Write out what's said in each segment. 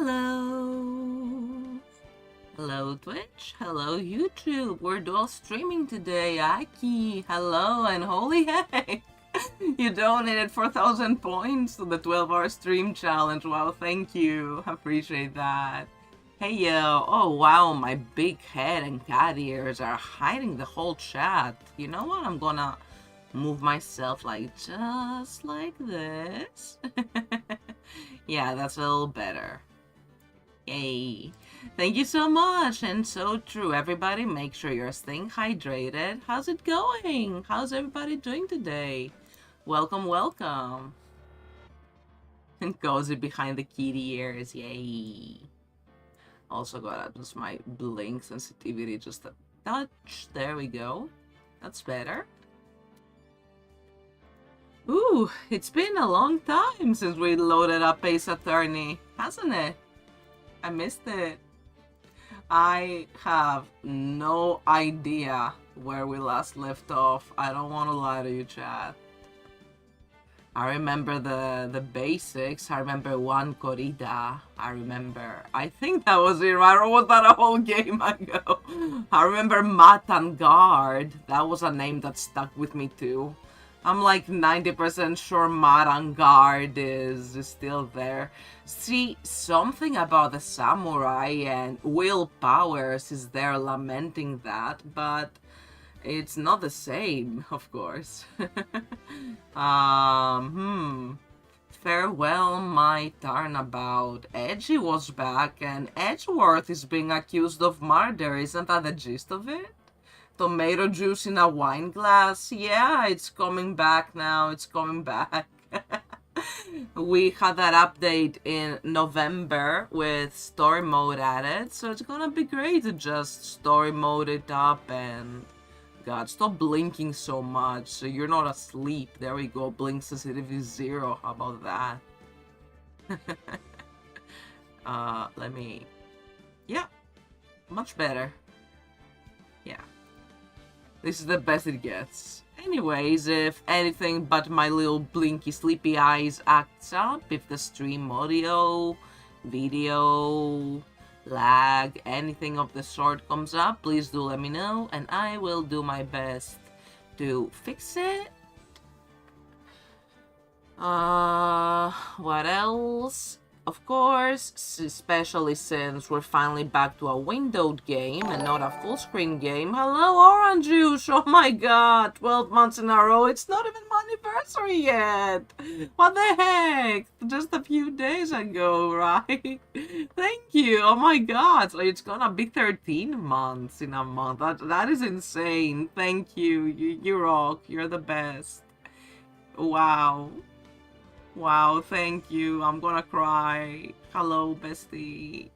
Hello! Hello Twitch, hello YouTube, we're dual streaming today, Aki, hello, and holy heck! You donated 4,000 points to the 12-hour stream challenge, wow, thank you, appreciate that. Hey yo, oh wow, my big head and cat ears are hiding the whole chat. You know what, I'm gonna move myself like just like this. Yeah, that's a little better. Yay. Thank you so much, and so true. Everybody, make sure you're staying hydrated. How's it going? How's everybody doing today? Welcome, welcome. And cozy behind the kitty ears, yay. Also gotta adjust my blink sensitivity just a touch. There we go. That's better. Ooh, it's been a long time since we loaded up Ace Attorney, hasn't it? I missed it. I have no idea where we last left off. I don't want to lie to you, chat. I remember the basics. I remember one corrida. I think that was it, right? Or was that a whole game ago? I remember Matan Guard. That was a name that stuck with me too. I'm like 90% sure Marangard is still there. See, something about the samurai and Will Powers is there lamenting that, but it's not the same, of course. Farewell, my turnabout. Edgy was back and Edgeworth is being accused of murder. Isn't that the gist of it? Tomato juice in a wine glass. Yeah, it's coming back now. It's coming back. We had that update in November with story mode added, so it's gonna be great to just story mode it up and... God, stop blinking so much so you're not asleep. There we go, blink sensitivity 0. How about that? Let me... Yeah, much better. Yeah. This is the best it gets. Anyways, if anything but my little blinky sleepy eyes acts up, if the stream audio, video, lag, anything of the sort comes up, please do let me know and I will do my best to fix it. What else? Of course, especially since we're finally back to a windowed game and not a full screen game. Hello, Orange Juice! Oh my god, 12 months in a row. It's not even my anniversary yet. What the heck? Just a few days ago, right? Thank you. Oh my god, so it's gonna be 13 months in a month. That is insane. Thank you. You rock. You're the best. Wow. Wow, thank you. I'm gonna cry. Hello, bestie.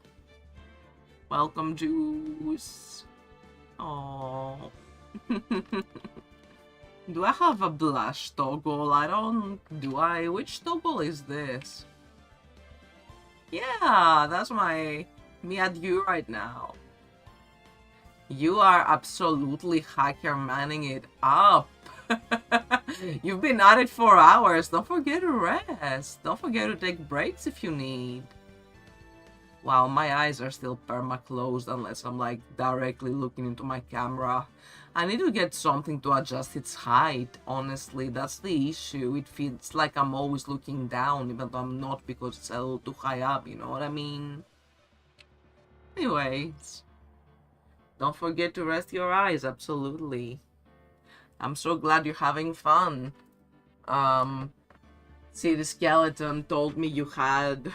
Welcome, Juice. Oh. Do I have a blush toggle? I don't... Do I? Which toggle is this? Yeah, that's me at you right now. You are absolutely hacker manning it up. You've been at it for hours. Don't forget to rest. Don't forget to take breaks if you need. Wow, my eyes are still perma-closed unless I'm like directly looking into my camera. I need to get something to adjust its height. Honestly, that's the issue. It feels like I'm always looking down even though I'm not because it's a little too high up, you know what I mean? Anyways, don't forget to rest your eyes, absolutely. I'm so glad you're having fun. See, the skeleton told me you had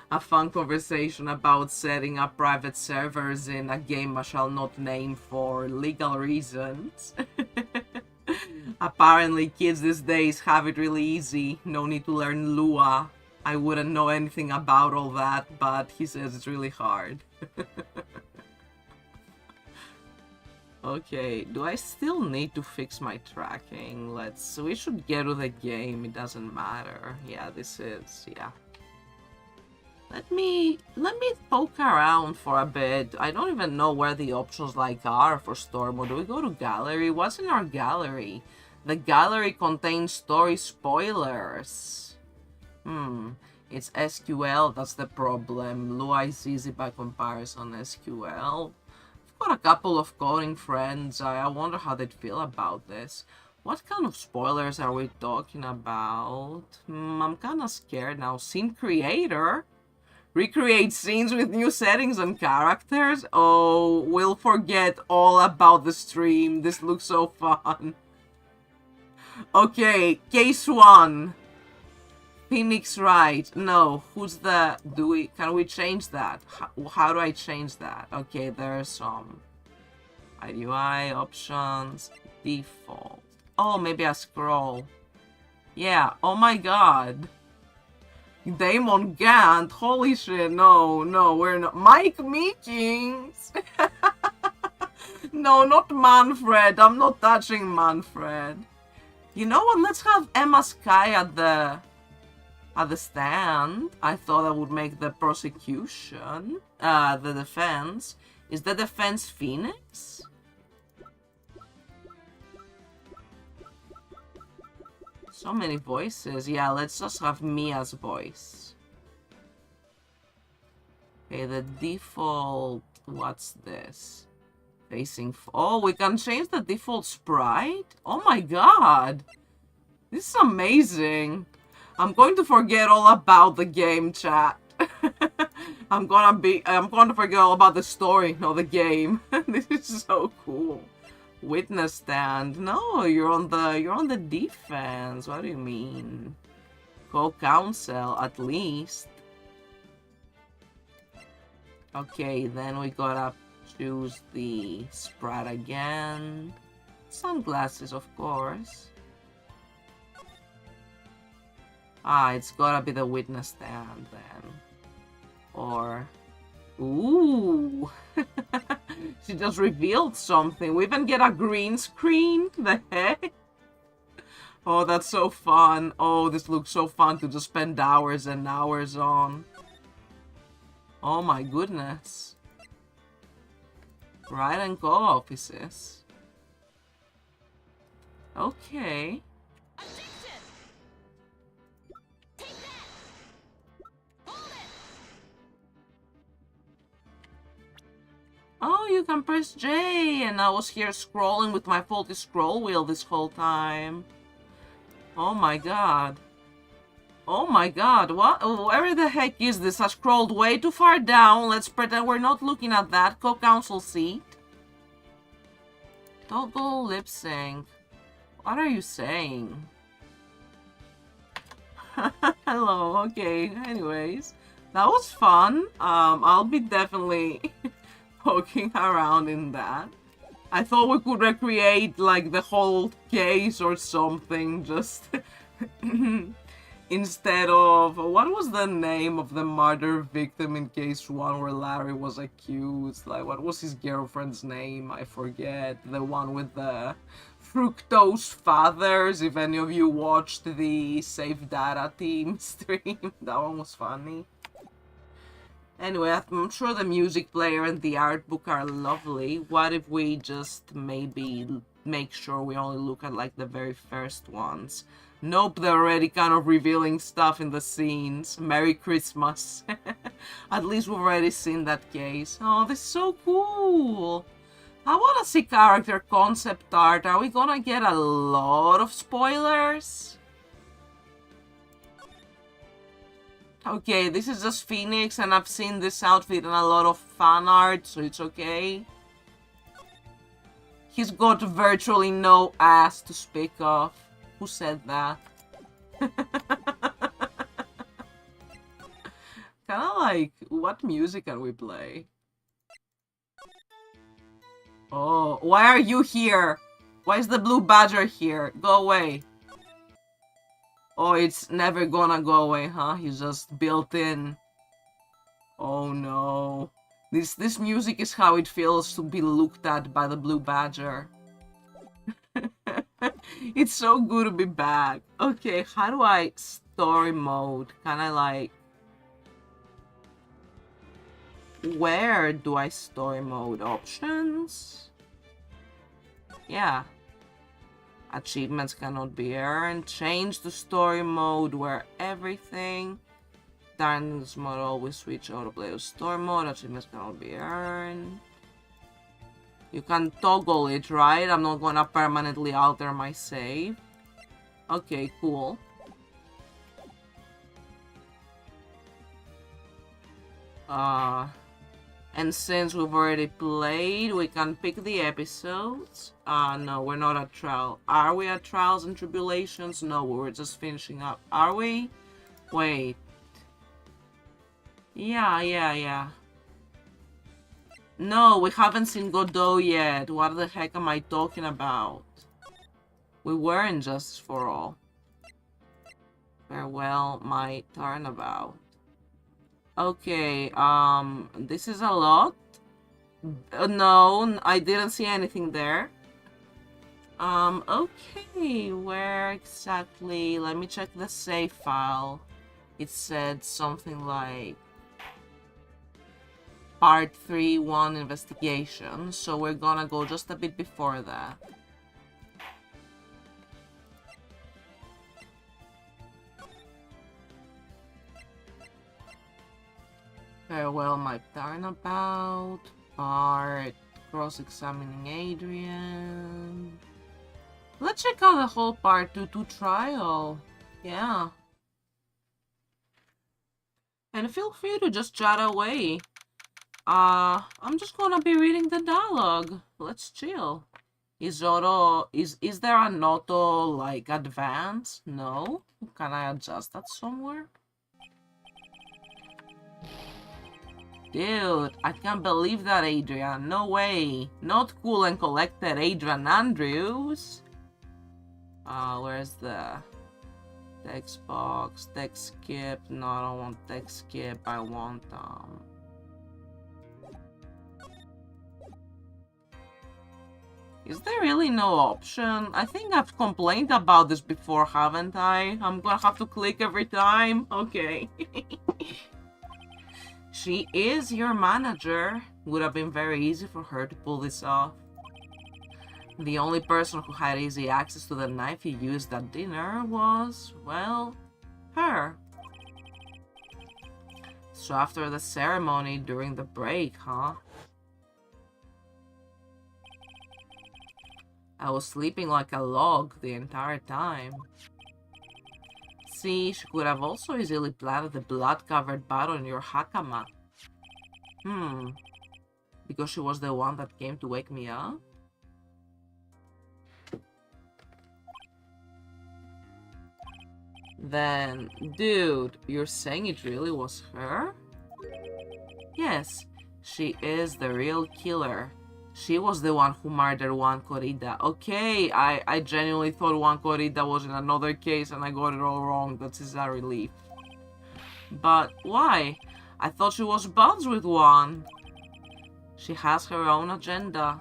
a fun conversation about setting up private servers in a game I shall not name for legal reasons. Apparently, kids these days have it really easy. No need to learn Lua. I wouldn't know anything about all that, but he says it's really hard. Okay, do I still need to fix my tracking? We should get to the game, it doesn't matter. Yeah, this is, yeah. Let me poke around for a bit. I don't even know where the options like are for story mode. Do we go to gallery? What's in our gallery? The gallery contains story spoilers. It's SQL, that's the problem. Lua is easy by comparison, SQL. I've got a couple of coding friends. I wonder how they'd feel about this. What kind of spoilers are we talking about? I'm kind of scared now. Scene creator? Recreate scenes with new settings and characters? Oh, we'll forget all about the stream. This looks so fun. Okay, case 1. Phoenix Wright. No, who's the... Can we change that? How do I change that? Okay, there's some... UI options, default. Oh, maybe I scroll. Yeah, oh my god. Damon Gant, holy shit, no, we're not. Mike Meekings! No, not Manfred, I'm not touching Manfred. You know what, let's have Emma Sky at the stand. I thought I would make the prosecution, the defense. Is the defense Phoenix? So many voices. Yeah, let's just have Mia's voice. Okay, the default... What's this? Facing... Oh, we can change the default sprite? Oh my god! This is amazing. I'm going to forget all about the game, chat. I'm going to forget all about the story, not the game. This is so cool. Witness stand. No, you're on the defense. What do you mean? Co-counsel, at least. Okay, then we gotta choose the sprite again. Sunglasses, of course. Ah, it's gotta be the witness stand then. Or... Ooh! She just revealed something. We even get a green screen? The heck? Oh, that's so fun. Oh, this looks so fun to just spend hours and hours on. Oh my goodness. Wright and co-offices. Okay. Oh, you can press J, and I was here scrolling with my faulty scroll wheel this whole time. Oh my god. Oh my god, what? Where the heck is this? I scrolled way too far down. Let's pretend we're not looking at that. Co-counsel seat. Toggle lip sync. What are you saying? Hello, okay. Anyways, that was fun. I'll be definitely... poking around in that. I thought we could recreate like the whole case or something, just instead of... What was the name of the murder victim in case 1 where Larry was accused? Like, what was his girlfriend's name? I forget. The one with the fructose fathers, if any of you watched the Safe Data Team stream. That one was funny. Anyway, I'm sure the music player and the art book are lovely. What if we just maybe make sure we only look at like the very first ones? Nope, they're already kind of revealing stuff in the scenes. Merry Christmas. At least we've already seen that case. Oh, this is so cool. I want to see character concept art. Are we gonna get a lot of spoilers? Okay, this is just Phoenix, and I've seen this outfit in a lot of fan art, so it's okay. He's got virtually no ass to speak of. Who said that? Kinda like, what music can we play? Oh, why are you here? Why is the blue badger here? Go away. Oh, it's never gonna go away, huh? He's just built in. Oh no. This music is how it feels to be looked at by the blue badger. It's so good to be back. Okay, how do I story mode? Can I like... Where do I story mode? Options? Yeah. Achievements cannot be earned. Change the story mode where everything... turn this mode, always switch autoplay to store mode. Achievements can all be earned. You can toggle it, right? I'm not gonna permanently alter my save. Okay, cool. And since we've already played, we can pick the episodes. No, we're not at trial. Are we at Trials and Tribulations? No, we were just finishing up. Are we? Wait. Yeah. No, we haven't seen Godot yet. What the heck am I talking about? We were in Justice for All. Farewell, my turnabout. Okay, this is a lot. No, I didn't see anything there. Okay, where exactly? Let me check the save file. It said something like Part 3-1 investigation, so we're gonna go just a bit before that. Farewell, my turnabout. Part cross-examining Adrian. Let's check out the whole Part 2 trial. Yeah. And feel free to just chat away. I'm just gonna be reading the dialogue. Let's chill. Is there an auto, like, advance? No? Can I adjust that somewhere? Dude, I can't believe that, Adrian. No way. Not cool and collected, Adrian Andrews. Where's the text box? Text skip. No, I don't want text skip. I want, Is there really no option? I think I've complained about this before, haven't I? I'm gonna have to click every time? Okay. She is your manager. Would have been very easy for her to pull this off. The only person who had easy access to the knife he used at dinner was, well, her. So after the ceremony during the break, huh? I was sleeping like a log the entire time. See, she could have also easily planted the blood-covered bat on your hakama. Because she was the one that came to wake me up? Then, dude, you're saying it really was her? Yes, she is the real killer. She was the one who murdered Juan Corrida. Okay, I genuinely thought Juan Corrida was in another case and I got it all wrong. That is a relief. But why? I thought she was buds with Juan. She has her own agenda.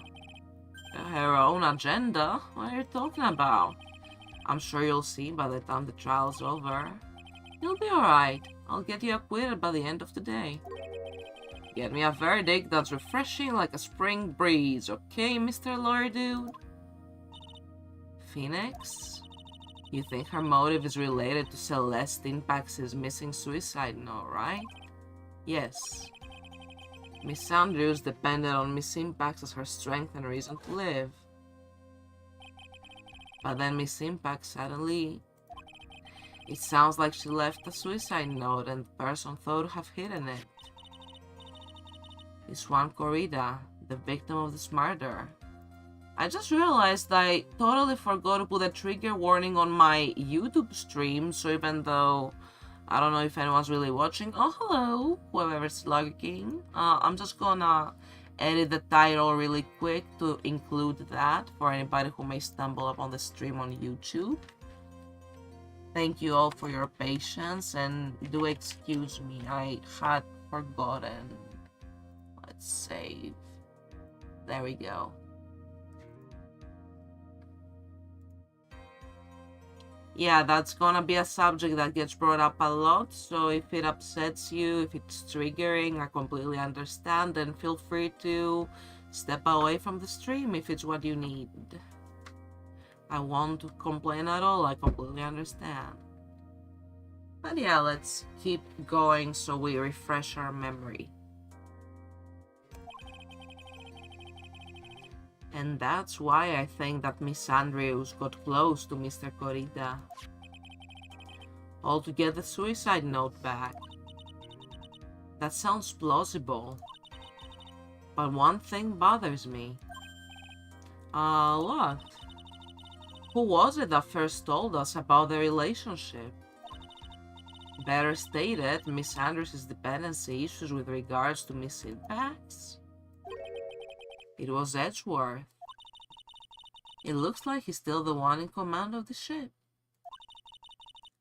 Her own agenda? What are you talking about? I'm sure you'll see by the time the trial's over. You'll be alright. I'll get you acquitted by the end of the day. Get me a verdict that's refreshing like a spring breeze, okay, Mr. Lawyer Dude? Phoenix? You think her motive is related to Celeste Impax's missing suicide note, right? Yes. Miss Andrews depended on Miss Impax as her strength and reason to live. But then Miss Impax suddenly... It sounds like she left a suicide note and the person thought to have hidden it. It's Juan Corrida, the victim of this murder. I just realized I totally forgot to put a trigger warning on my YouTube stream, so even though I don't know if anyone's really watching, oh hello, whoever's lurking, I'm just gonna edit the title really quick to include that for anybody who may stumble upon the stream on YouTube. Thank you all for your patience and do excuse me, I had forgotten. Let's save. There we go. Yeah, that's gonna be a subject that gets brought up a lot, so if it upsets you, if it's triggering, I completely understand, and feel free to step away from the stream if it's what you need. I won't complain at all, I completely understand. But yeah, let's keep going so we refresh our memory. And that's why I think that Miss Andrews got close to Mr. Corrida. All to get the suicide note back. That sounds plausible. But one thing bothers me. What? Who was it that first told us about the relationship? Better stated, Miss Andrews' dependency issues with regards to Miss Impacts? It was Edgeworth. It looks like he's still the one in command of the ship.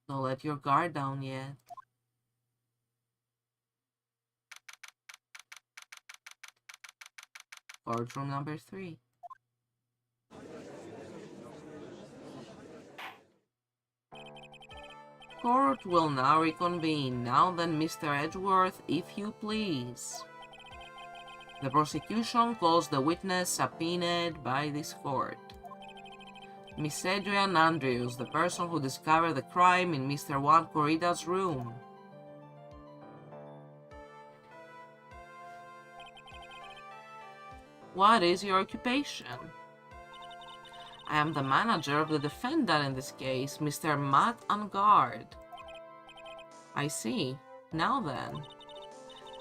Don't let your guard down yet. Courtroom number 3. Court will now reconvene. Now then, Mr. Edgeworth, if you please. The prosecution calls the witness subpoenaed by this court. Miss Adrian Andrews, the person who discovered the crime in Mr. Juan Corrida's room. What is your occupation? I am the manager of the defendant in this case, Mr. Matt Angard. I see. Now then.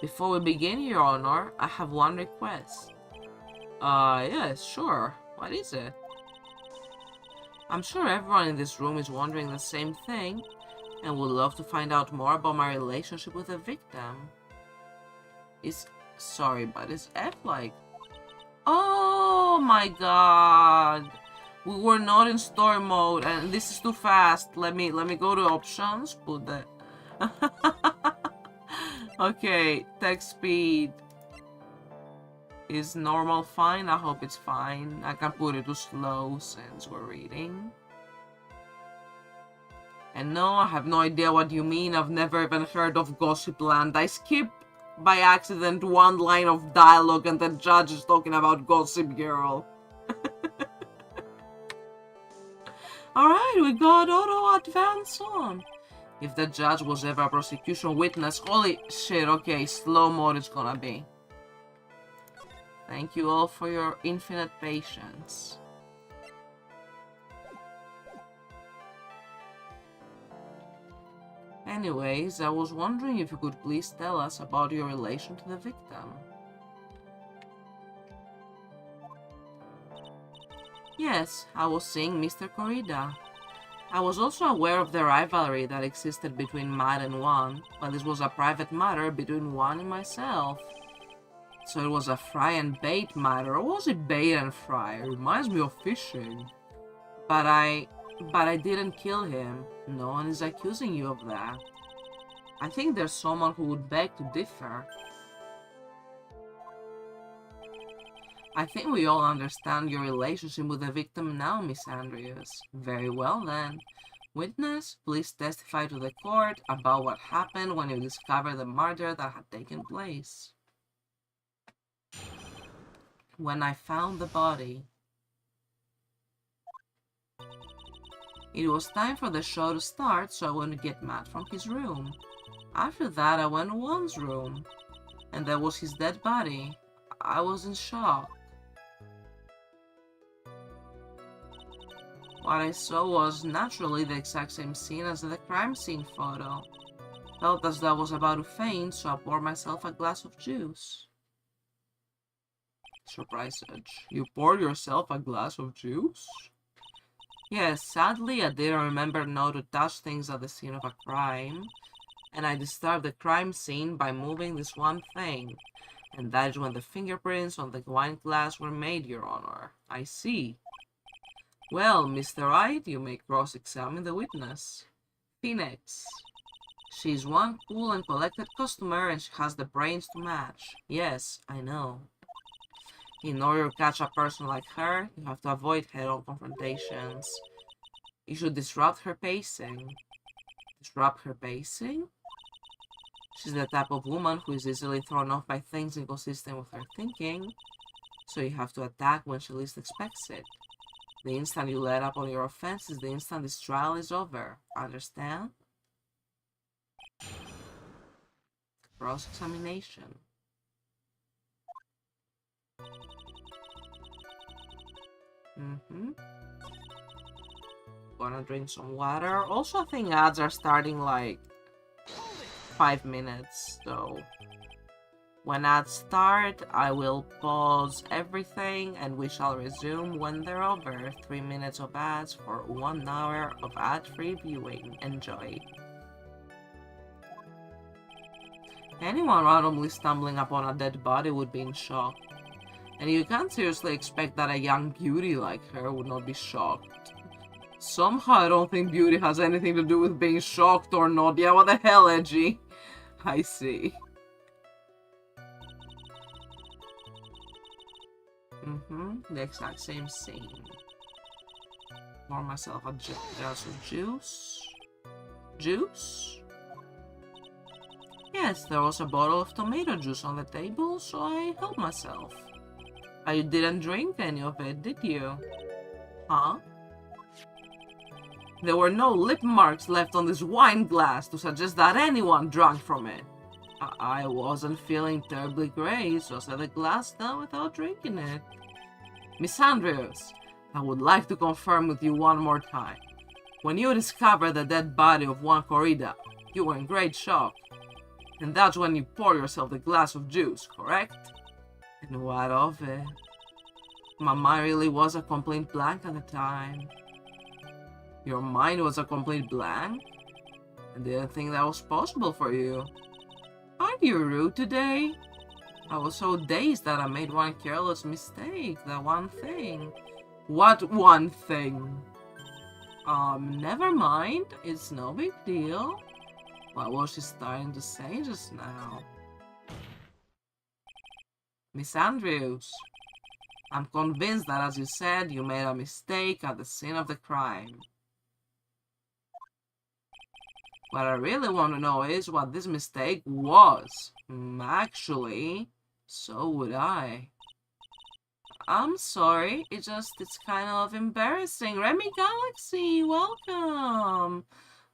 Before we begin, Your Honor, I have one request. Yes, sure. What is it? I'm sure everyone in this room is wondering the same thing, and would love to find out more about my relationship with the victim. Sorry, but is F like... Oh my god! We were not in story mode, and this is too fast. Let me go to options. Put that. Okay, text speed is normal fine. I hope it's fine. I can put it to slow since we're reading. And no, I have no idea what you mean. I've never even heard of Gossip Land. I skipped by accident one line of dialogue and the judge is talking about Gossip Girl. Alright, we got auto advance on. If the judge was ever a prosecution witness, holy shit, okay, slow mode is gonna be. Thank you all for your infinite patience. Anyways, I was wondering if you could please tell us about your relation to the victim. Yes, I was seeing Mr. Corrida. I was also aware of the rivalry that existed between Matt and Juan, but this was a private matter between Juan and myself. So it was a fry and bait matter, or was it bait and fry? It reminds me of fishing. But I didn't kill him. No one is accusing you of that. I think there's someone who would beg to differ. I think we all understand your relationship with the victim now, Miss Andrews. Very well then. Witness, please testify to the court about what happened when you discovered the murder that had taken place. When I found the body. It was time for the show to start, so I went to get Matt from his room. After that, I went to Juan's room, and there was his dead body. I was in shock. What I saw was naturally the exact same scene as the crime scene photo. Felt as though I was about to faint, so I poured myself a glass of juice. Surprise Edge. You poured yourself a glass of juice? Yes, sadly I didn't remember not to touch things at the scene of a crime, and I disturbed the crime scene by moving this one thing, and that is when the fingerprints on the wine glass were made, Your Honor. I see. Well, Mr. Wright, you may cross-examine the witness. Phoenix. She's one cool and collected customer, and she has the brains to match. Yes, I know. In order to catch a person like her, you have to avoid head-on confrontations. You should disrupt her pacing. Disrupt her pacing? She's the type of woman who is easily thrown off by things inconsistent with her thinking, so you have to attack when she least expects it. The instant you let up on your offense is the instant this trial is over. Understand? Cross-examination. Gonna drink some water. Also, I think ads are starting like 5 minutes, so when ads start, I will pause everything and we shall resume when they're over. 3 minutes of ads for 1 hour of ad-free viewing. Enjoy. Anyone randomly stumbling upon a dead body would be in shock. And you can't seriously expect that a young beauty like her would not be shocked. Somehow I don't think beauty has anything to do with being shocked or not. Yeah, what the hell, Edgy? I see. The exact same scene. Pour myself a glass of juice. Juice? Yes, there was a bottle of tomato juice on the table, so I helped myself. You didn't drink any of it, did you? Huh? There were no lip marks left on this wine glass to suggest that anyone drank from it. I wasn't feeling terribly great, so I set the glass down without drinking it. Miss Andrews, I would like to confirm with you one more time. When you discovered the dead body of one Corrida, you were in great shock. And that's when you poured yourself the glass of juice, correct? And what of it? My mind really was a complete blank at the time. Your mind was a complete blank? I didn't think that was possible for you. Aren't you rude today? I was so dazed that I made one careless mistake, that one thing. What one thing? Never mind, it's no big deal. What was she starting to say just now? Miss Andrews, I'm convinced that, as you said, you made a mistake at the scene of the crime. What I really want to know is what this mistake was. Actually, so would I. I'm sorry, it's kind of embarrassing. Remy Galaxy, welcome!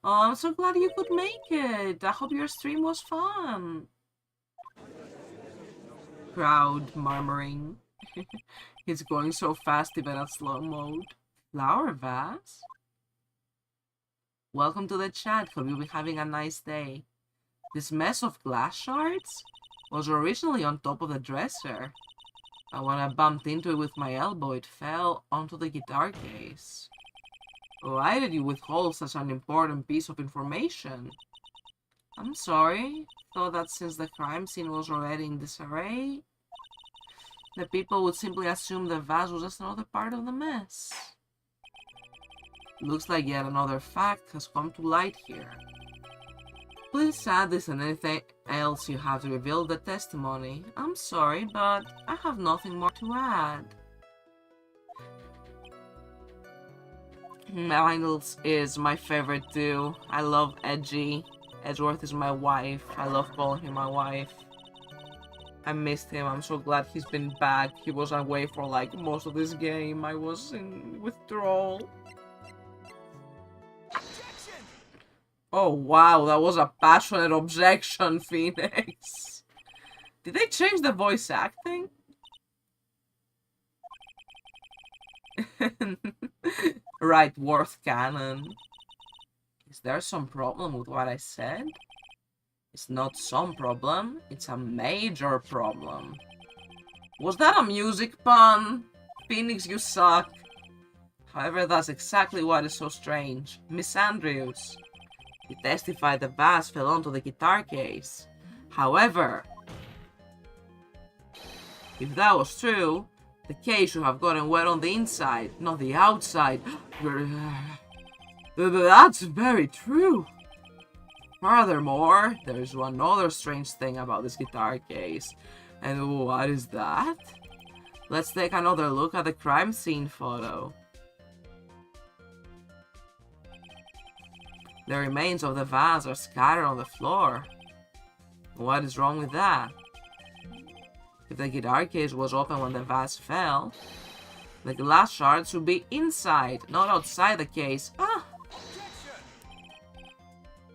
Oh, I'm so glad you could make it. I hope your stream was fun. Crowd murmuring. It's going so fast even at slow mode. Flower vase? Welcome to the chat. Hope you'll be having a nice day. This mess of glass shards was originally on top of the dresser. And when I bumped into it with my elbow, it fell onto the guitar case. Why did you withhold such an important piece of information? I'm sorry. Thought that since the crime scene was already in disarray, the people would simply assume the vase was just another part of the mess. Looks like yet another fact has come to light here. Please add this and anything else you have to reveal the testimony. I'm sorry, but I have nothing more to add. Miles is my favorite too. I love Edgy. Edgeworth is my wife. I love calling him my wife. I missed him. I'm so glad he's been back. He was away for like most of this game. I was in withdrawal. Objection! Oh wow, that was a passionate objection, Phoenix. Did they change the voice acting? Right, Worth Cannon. Is there some problem with what I said? It's not some problem, it's a major problem. Was that a music pun? Phoenix, you suck. However, that's exactly what is so strange. Miss Andrews. You testified the vase fell onto the guitar case. However, if that was true, the case should have gotten wet on the inside, not the outside. That's very true. Furthermore, there's one other strange thing about this guitar case. And what is that? Let's take another look at the crime scene photo. The remains of the vase are scattered on the floor. What is wrong with that? If the guitar case was open when the vase fell, the glass shards should be inside, not outside the case. Ah!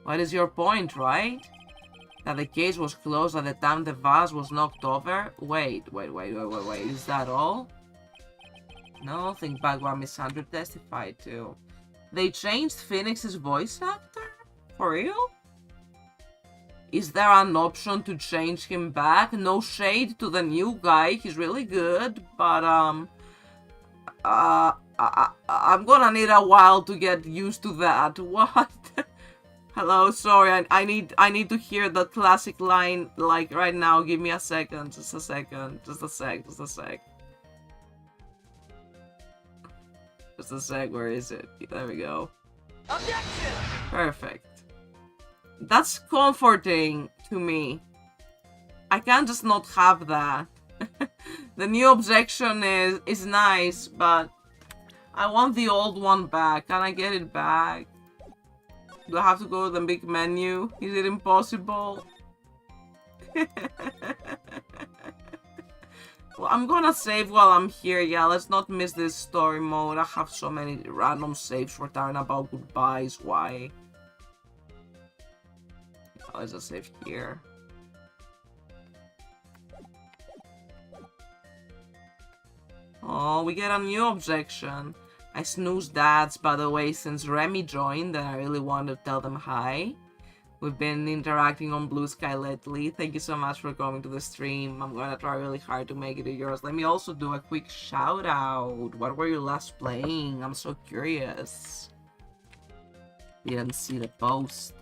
What is your point, right? That the cage was closed at the time the vase was knocked over? Wait. Is that all? No, think back what Miss Sandra testified to. They changed Phoenix's voice actor? For real? Is there an option to change him back? No shade to the new guy, he's really good, but I'm gonna need a while to get used to that. What? Hello, sorry, I need to hear the classic line, like, right now. Give me a second, just a second, just a sec. Just a sec, where is it? There we go. Objection! Perfect. That's comforting to me. I can't just not have that. The new objection is nice, but I want the old one back. Can I get it back? Do I have to go to the big menu? Is it impossible? Well, I'm gonna save while I'm here. Yeah, let's not miss this story mode. I have so many random saves for talking about goodbyes. Why? Oh, let's just save here. Oh, we get a new objection. I snoozed dads, by the way, since Remy joined, and I really wanted to tell them hi. We've been interacting on Blue Sky lately. Thank you so much for coming to the stream. I'm gonna try really hard to make it to yours. Let me also do a quick shout out. What were you last playing? I'm so curious. Didn't see the post.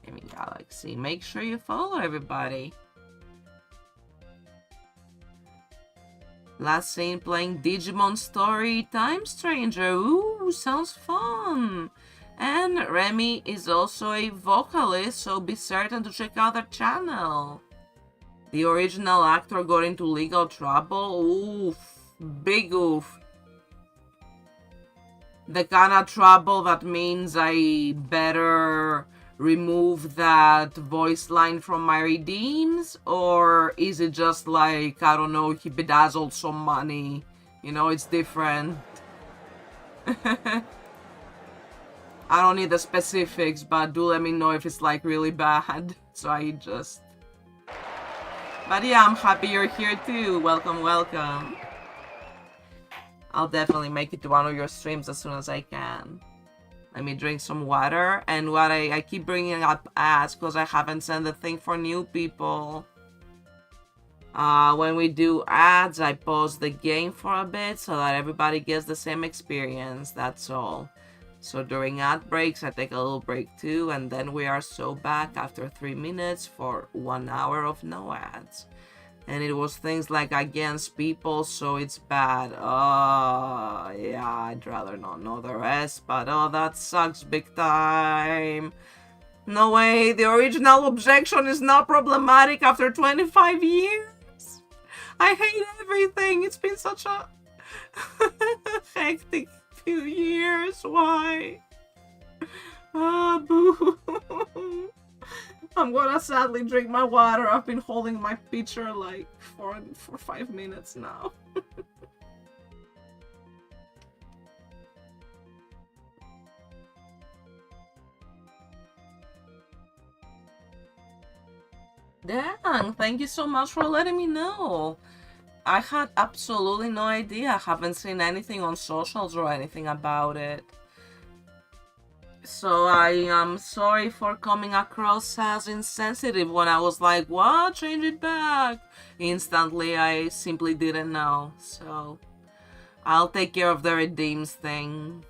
Gaming Galaxy. Make sure you follow everybody. Last seen playing Digimon Story Time Stranger. Ooh, sounds fun. And Remy is also a vocalist, so be certain to check out their channel. The original actor got into legal trouble. Oof, big oof. The kind of trouble that means I better remove that voice line from my redeems? Or is it just like, I don't know, he bedazzled some money? You know, it's different. I don't need the specifics, but do let me know if it's like really bad. So I just... But yeah, I'm happy you're here too. Welcome, welcome. I'll definitely make it to one of your streams as soon as I can. Let me drink some water. And what I keep bringing up ads because I haven't sent the thing for new people. When we do ads, I pause the game for a bit so that everybody gets the same experience. That's all. So during ad breaks, I take a little break too, and then we are so back after 3 minutes for 1 hour of no ads. And it was things like against people, so it's bad. Oh, yeah, I'd rather not know the rest, but oh, that sucks big time. No way, the original objection is not problematic after 25 years. I hate everything. It's been such a hectic few years. Why? Ah, boo. I'm gonna sadly drink my water. I've been holding my pitcher like for 5 minutes now. Dang, thank you so much for letting me know. I had absolutely no idea. I haven't seen anything on socials or anything about it. So I am sorry for coming across as insensitive when I was like, what? Change it back. Instantly, I simply didn't know. So I'll take care of the redeems thing.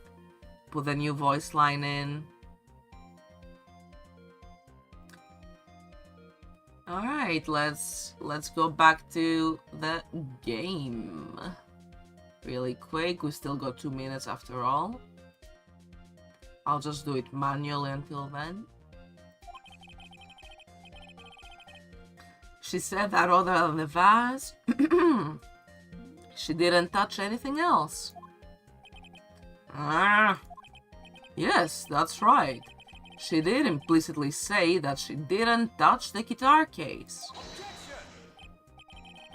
Put the new voice line in. Alright, let's go back to the game. Really quick, we still got 2 minutes after all. I'll just do it manually until then. She said that other than the vase, she didn't touch anything else. Yes, that's right. She did implicitly say that she didn't touch the guitar case.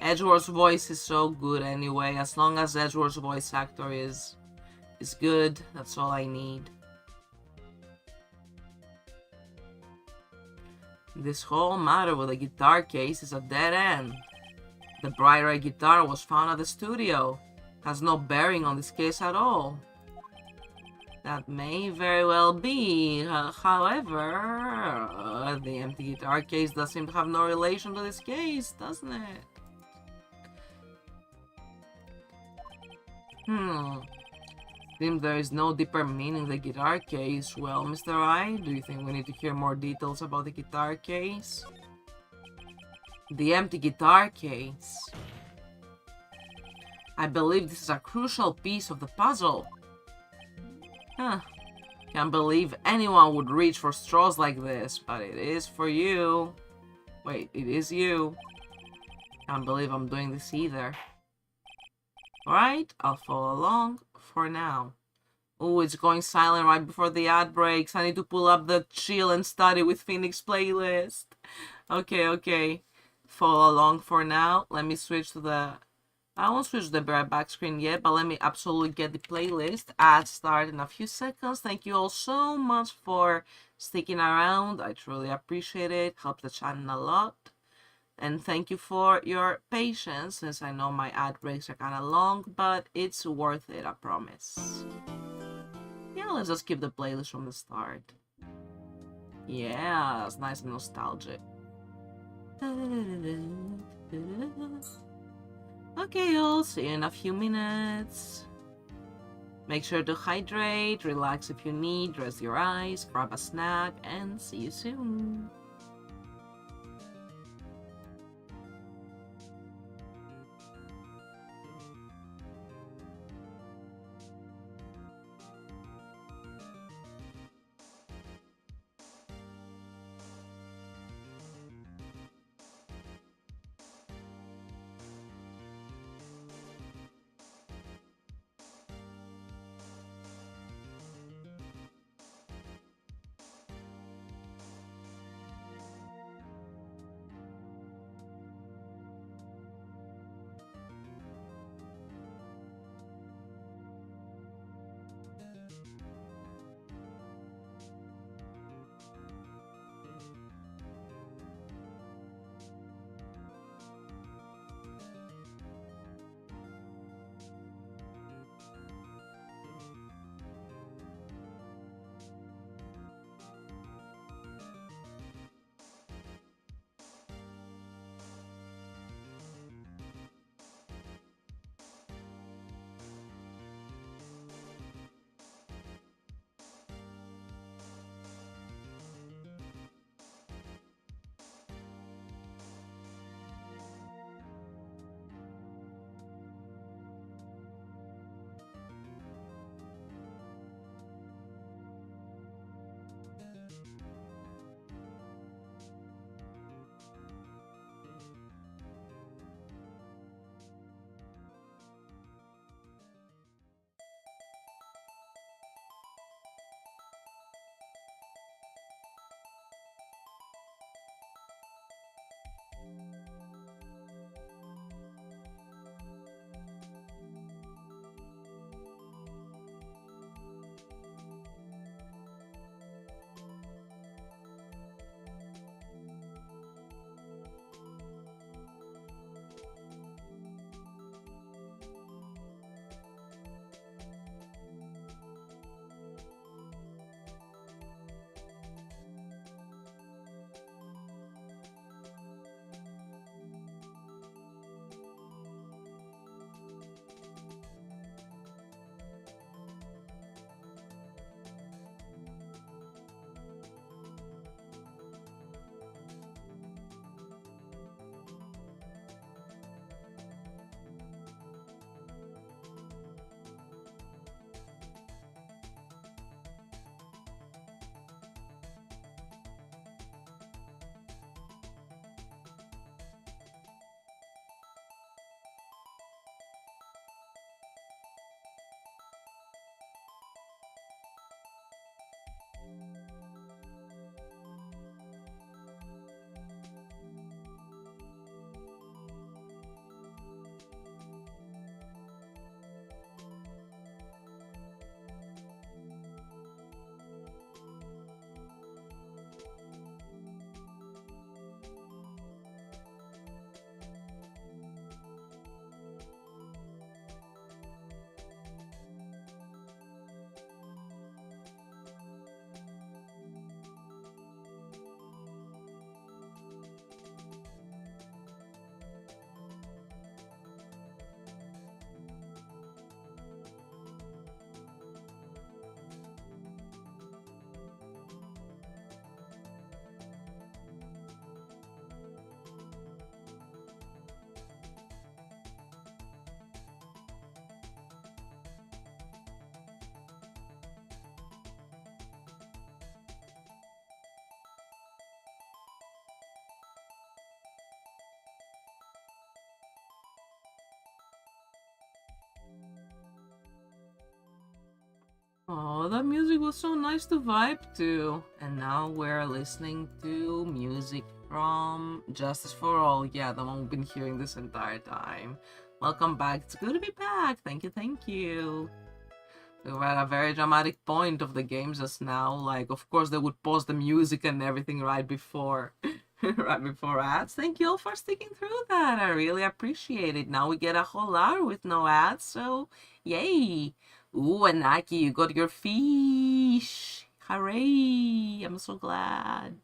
Edgeworth's voice is so good anyway. As long as Edgeworth's voice actor is good, that's all I need. This whole matter with the guitar case is a dead end. The bright red guitar was found at the studio. Has no bearing on this case at all. That may very well be. However, the empty guitar case does seem to have no relation to this case, doesn't it? Seems there is no deeper meaning in the guitar case. Well, Mr. Wright, do you think we need to hear more details about the guitar case? The empty guitar case. I believe this is a crucial piece of the puzzle. Can't believe anyone would reach for straws like this, but it is for you. Wait, it is you. Can't believe I'm doing this either. Alright, I'll follow along for now. Oh, it's going silent right before the ad breaks. I need to pull up the Chill and Study with Phoenix playlist. Okay. Follow along for now. Let me switch to the... I won't switch to the back screen yet, but let me absolutely get the playlist. Ad start in a few seconds. Thank you all so much for sticking around. I truly appreciate it. Helps the channel a lot. And thank you for your patience, since I know my ad breaks are kind of long, but it's worth it, I promise. Yeah, let's just keep the playlist from the start. Yeah, it's nice and nostalgic. Okay, y'all, see you in a few minutes. Make sure to hydrate, relax if you need, rest your eyes, grab a snack, and see you soon. Oh, that music was so nice to vibe to. And now we're listening to music from Justice for All. Yeah, the one we've been hearing this entire time. Welcome back. It's good to be back. Thank you, thank you. We were at a very dramatic point of the game just now. Like, of course, they would pause the music and everything right before, right before ads. Thank you all for sticking through that. I really appreciate it. Now we get a whole hour with no ads, so yay! Ooh, and Naki, you got your fish. Hooray! I'm so glad.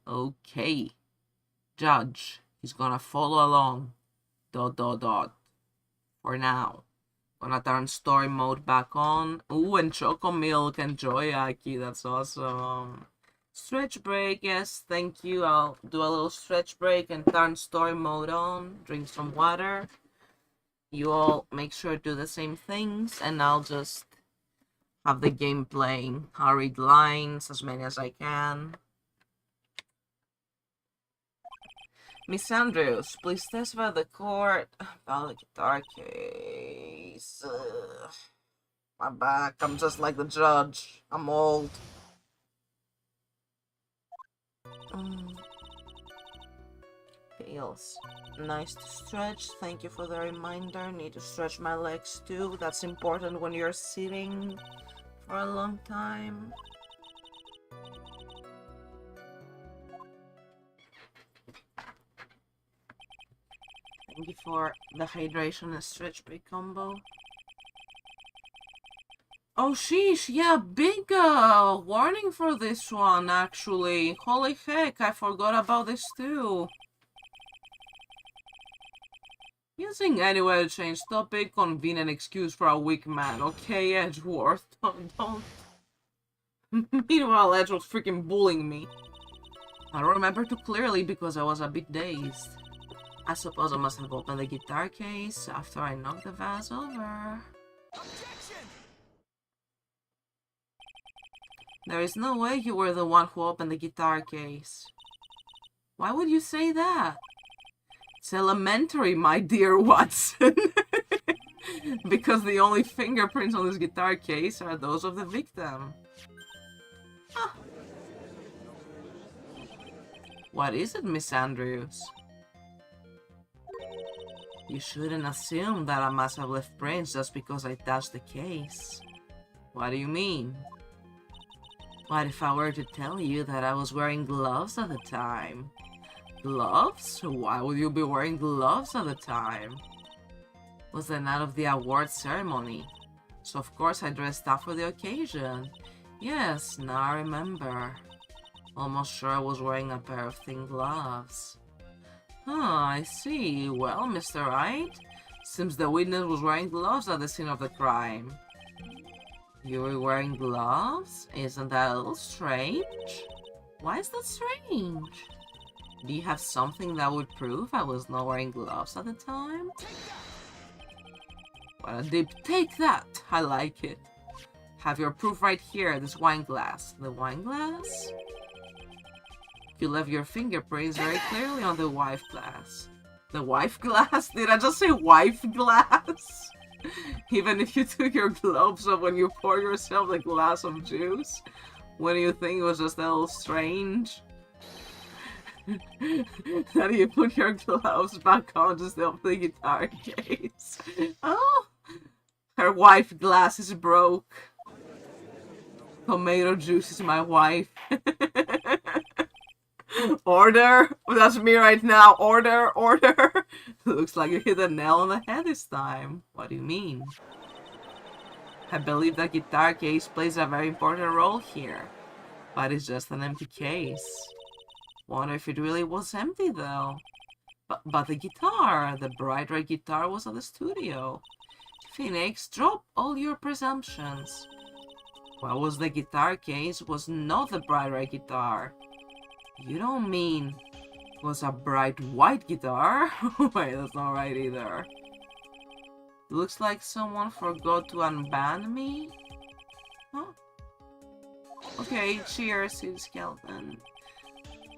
Okay. Judge. He's gonna follow along. ... For now. Gonna turn story mode back on. Ooh, and Choco Milk and Joyaki. That's awesome. Stretch break, yes, thank you. I'll do a little stretch break and turn story mode on. Drink some water. You all make sure to do the same things, and I'll just have the game playing. I'll read lines, as many as I can. Miss Andrews, please testify the court about the guitar case. My back, I'm just like the judge. I'm old. Feels nice to stretch. Thank you for the reminder. Need to stretch my legs too. That's important when you're sitting for a long time. Thank you for the hydration and stretch break combo. Oh sheesh, yeah, big warning for this one actually. Holy heck, I forgot about this too. Using anywhere to change topic, convenient excuse for a weak man. Okay, Edgeworth, don't. Meanwhile, Edge was freaking bullying me. I don't remember too clearly because I was a bit dazed. I suppose I must have opened the guitar case after I knocked the vase over. Objection! There is no way you were the one who opened the guitar case. Why would you say that? It's elementary, my dear Watson. Because the only fingerprints on this guitar case are those of the victim. Huh. What is it, Miss Andrews? You shouldn't assume that I must have left prints just because I touched the case. What do you mean? What if I were to tell you that I was wearing gloves at the time? Gloves? Why would you be wearing gloves at the time? It was the night of the award ceremony, so of course I dressed up for the occasion. Yes, now I remember. Almost sure I was wearing a pair of thin gloves. Huh, I see. Well, Mr. Wright, seems the witness was wearing gloves at the scene of the crime. You were wearing gloves? Isn't that a little strange? Why is that strange? Do you have something that would prove I was not wearing gloves at the time? What a deep take that! I like it. Have your proof right here, this wine glass. The wine glass? You left your fingerprints very clearly on the wife glass. The wife glass? Did I just say wife glass? Even if you took your gloves off when you pour yourself a glass of juice? Wouldn't you think it was just a little strange? How do you put your gloves back on just to open the guitar case? Oh! Her wife glass is broke. Tomato juice is my wife. Order! That's me right now. Order! Order! Looks like you hit the nail on the head this time. What do you mean? I believe that guitar case plays a very important role here. But it's just an empty case. Wonder if it really was empty though. But the guitar, the bright red guitar was at the studio. Phoenix, drop all your presumptions. What was the guitar case was not the bright red guitar. You don't mean it was a bright white guitar? Wait, that's not right either. Looks like someone forgot to unban me? Huh? Okay, cheers, City Skeleton.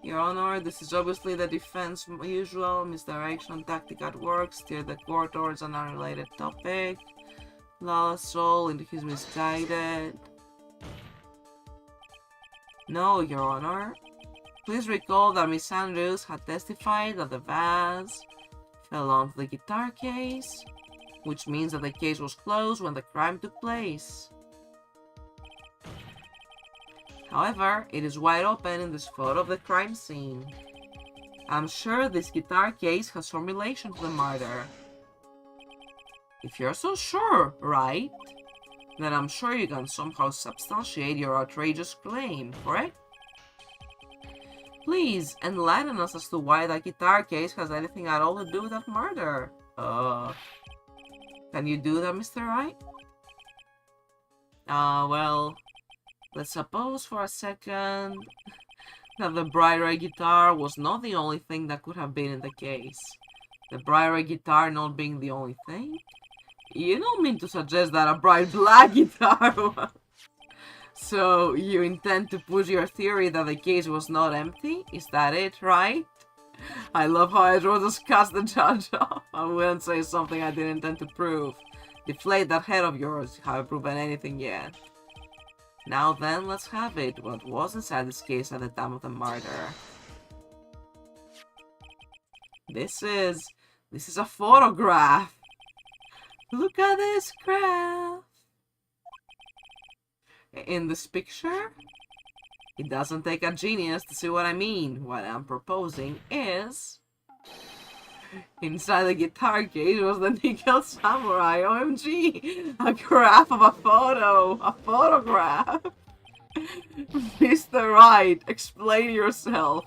Your Honor, this is obviously the defense usual, misdirection tactic at work, steer the court towards an unrelated topic. Lala's soul into his misguided. No, Your Honor. Please recall that Miss Andrews had testified that the vase fell onto the guitar case, which means that the case was closed when the crime took place. However, it is wide open in this photo of the crime scene. I'm sure this guitar case has some relation to the murder. If you're so sure, right? Then I'm sure you can somehow substantiate your outrageous claim, correct? Please, enlighten us as to why that guitar case has anything at all to do with that murder. Can you do that, Mr. Wright? Well, let's suppose for a second that the bright red guitar was not the only thing that could have been in the case. The bright red guitar not being the only thing? You don't mean to suggest that a bright black guitar was... So, you intend to push your theory that the case was not empty? Is that it, right? I love how I just cast the judge off. I wouldn't say something I didn't intend to prove. Deflate that head of yours. You haven't proven anything yet. Now then, let's have it. What was inside this case at the time of the murder? This is a photograph. Look at this graph. In this picture, it doesn't take a genius to see what I mean. What I'm proposing is... inside the guitar case was the Nickel Samurai. OMG! A graph of a photo. A photograph. Mr. Wright, explain yourself.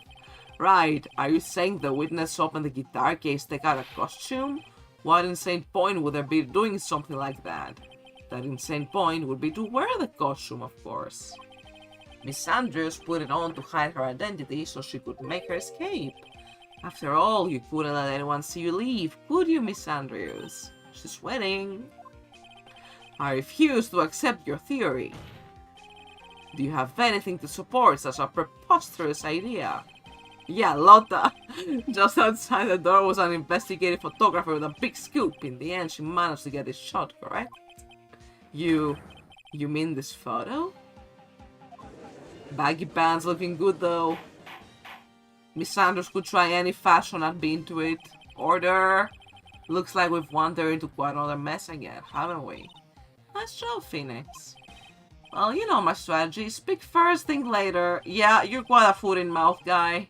Right, are you saying the witness opened the guitar case, take out a costume? What insane point would there be doing something like that? That insane point would be to wear the costume, of course. Miss Andrews put it on to hide her identity so she could make her escape. After all, you couldn't let anyone see you leave, could you, Miss Andrews? She's sweating. I refuse to accept your theory. Do you have anything to support such a preposterous idea? Yeah, Lotta. Just outside the door was an investigative photographer with a big scoop. In the end, she managed to get this shot, correct? You mean this photo? Baggy pants looking good though. Miss Sanders could try any fashion and be into it. Order. Looks like we've wandered into quite another mess again, haven't we? Nice job, Phoenix. Well, you know my strategy. Speak first, think later. Yeah, you're quite a foot-in-mouth guy.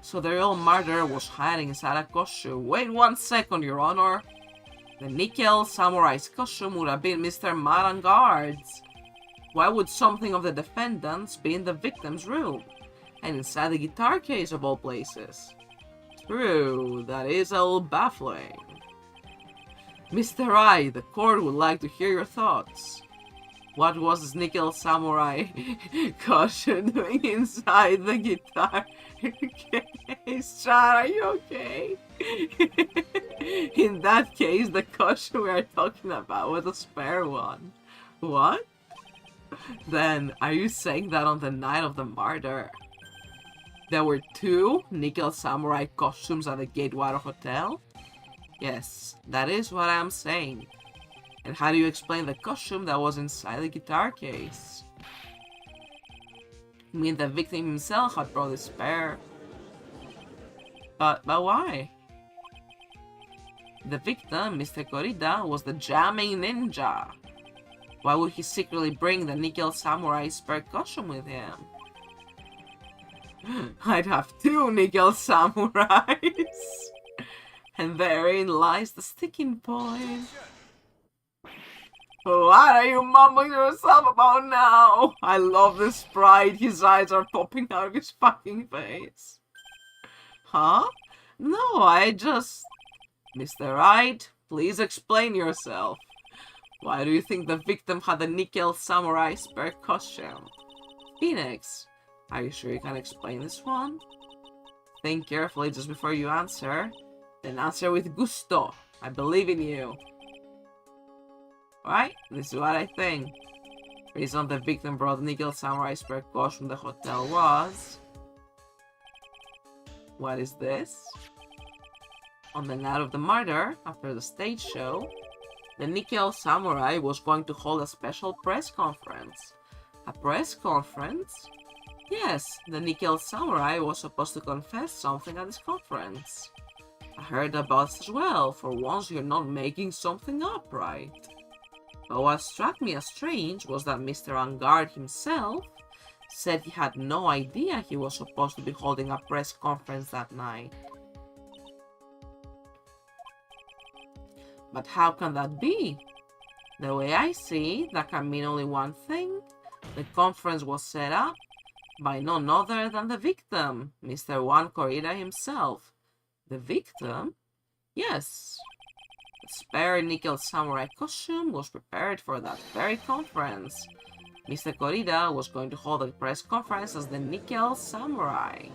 So the real murderer was hiding inside a costume. Wait 1 second, Your Honor. The Nickel Samurai's costume would have been Mr. Marangard's. Why would something of the defendant's be in the victim's room? And inside the guitar case of all places? True, that is a little baffling. Mr. Wright, the court would like to hear your thoughts. What was this Nickel Samurai costume doing inside the guitar case? Chad, are you okay? In that case, the costume we are talking about was a spare one. What? Then, are you saying that on the night of the murder, there were 2 Nickel Samurai costumes at the Gatewater Hotel? Yes, that is what I am saying. And how do you explain the costume that was inside the guitar case? You mean the victim himself had brought his spare? But why? The victim, Mr. Corrida, was the jamming ninja. Why would he secretly bring the Nickel Samurai spare costume with him? I'd have 2 Nickel Samurais. And therein lies the sticking point. What are you mumbling to yourself about now? I love this sprite. His eyes are popping out of his fucking face. Huh? No, I just... Mr. Wright, please explain yourself. Why do you think the victim had the Nickel Samurai spare costume? Phoenix, are you sure you can explain this one? Think carefully just before you answer. Then answer with gusto. I believe in you. Right? This is what I think. The reason the victim brought Nickel Samurai spare costume from the hotel was... What is this? On the night of the murder, after the stage show, The Nickel Samurai was going to hold a special press conference. A press conference? Yes, the Nickel Samurai was supposed to confess something at this conference. I heard about it as well. For once, you're not making something up, right? But what struck me as strange was that Mr. Angard himself said he had no idea he was supposed to be holding a press conference that night. But how can that be? The way I see it, that can mean only one thing. The conference was set up by none other than the victim, Mr. Juan Corrida himself. The victim? Yes. The spare nickel samurai costume was prepared for that very conference. Mr. Corrida was going to hold a press conference as the Nickel Samurai.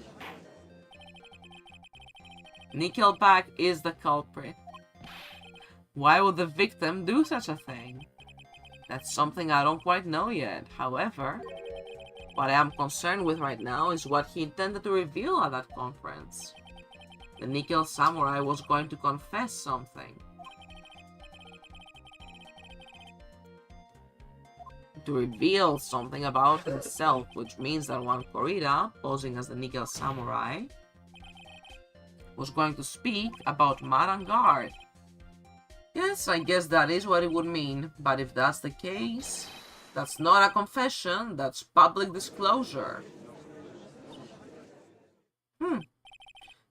Nickelback is the culprit. Why would the victim do such a thing? That's something I don't quite know yet. However, what I am concerned with right now is what he intended to reveal at that conference. The Nickel Samurai was going to confess something. To reveal something about himself, which means that Juan Corrida, posing as the Nickel Samurai, was going to speak about Marangard. Yes, I guess that is what it would mean, but if that's the case, that's not a confession, that's public disclosure.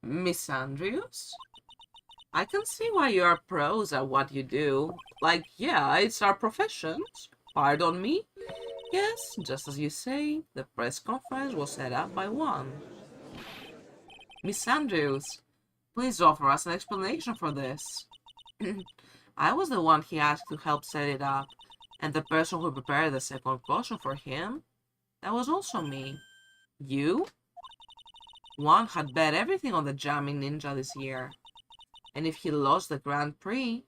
Miss Andrews? I can see why you are pros at what you do. Like, yeah, it's our profession. Pardon me? Yes, just as you say, the press conference was set up by one. Miss Andrews, please offer us an explanation for this. I was the one he asked to help set it up, and the person who prepared the second potion for him, that was also me. You? One had bet everything on the jamming ninja this year, and if he lost the Grand Prix,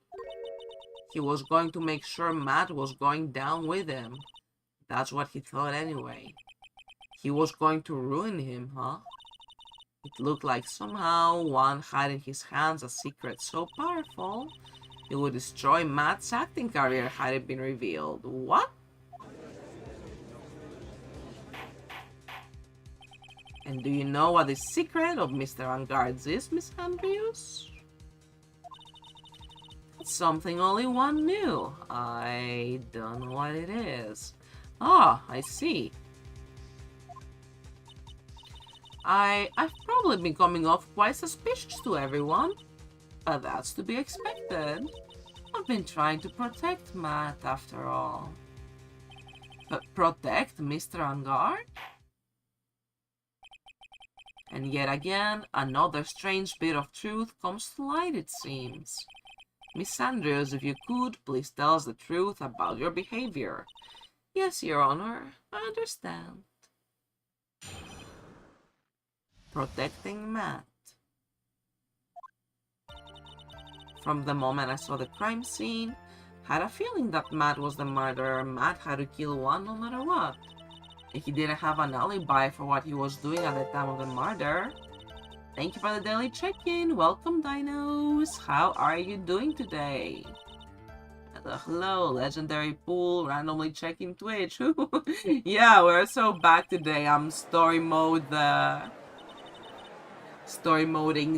he was going to make sure Matt was going down with him. That's what he thought anyway. He was going to ruin him, huh? It looked like somehow one had in his hands a secret so powerful it would destroy Matt's acting career had it been revealed. What? And do you know what the secret of Mr. Angard's is, Miss Andrews? It's something only one knew. I don't know what it is. Ah, I see. I've probably been coming off quite suspicious to everyone, but that's to be expected. I've been trying to protect Matt, after all. But protect Mr. Angard? And yet again, another strange bit of truth comes to light, it seems. Miss Andrews, if you could, please tell us the truth about your behavior. Yes, Your Honor, I understand. Protecting Matt. From the moment I saw the crime scene, had a feeling that Matt was the murderer. Matt had to kill one no matter what. If he didn't have an alibi for what he was doing at the time of the murder. Thank you for the daily check-in. Welcome, Dinos. How are you doing today? Hello, Legendary Pool, randomly checking Twitch. Yeah, we're so back today. I'm story moding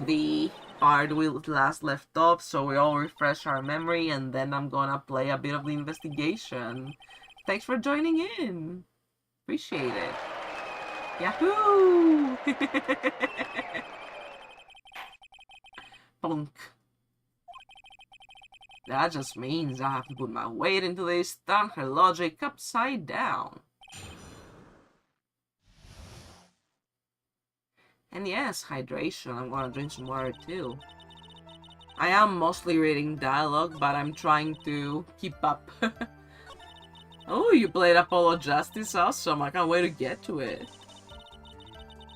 the part we last left off, so we all refresh our memory, and then I'm gonna play a bit of the investigation. Thanks for joining in. Appreciate it. Yahoo! Bonk. That just means I have to put my weight into this, turn her logic upside down. And yes, hydration. I'm gonna drink some water too. I am mostly reading dialogue, but I'm trying to keep up. Oh, you played Apollo Justice? Awesome. I can't wait to get to it.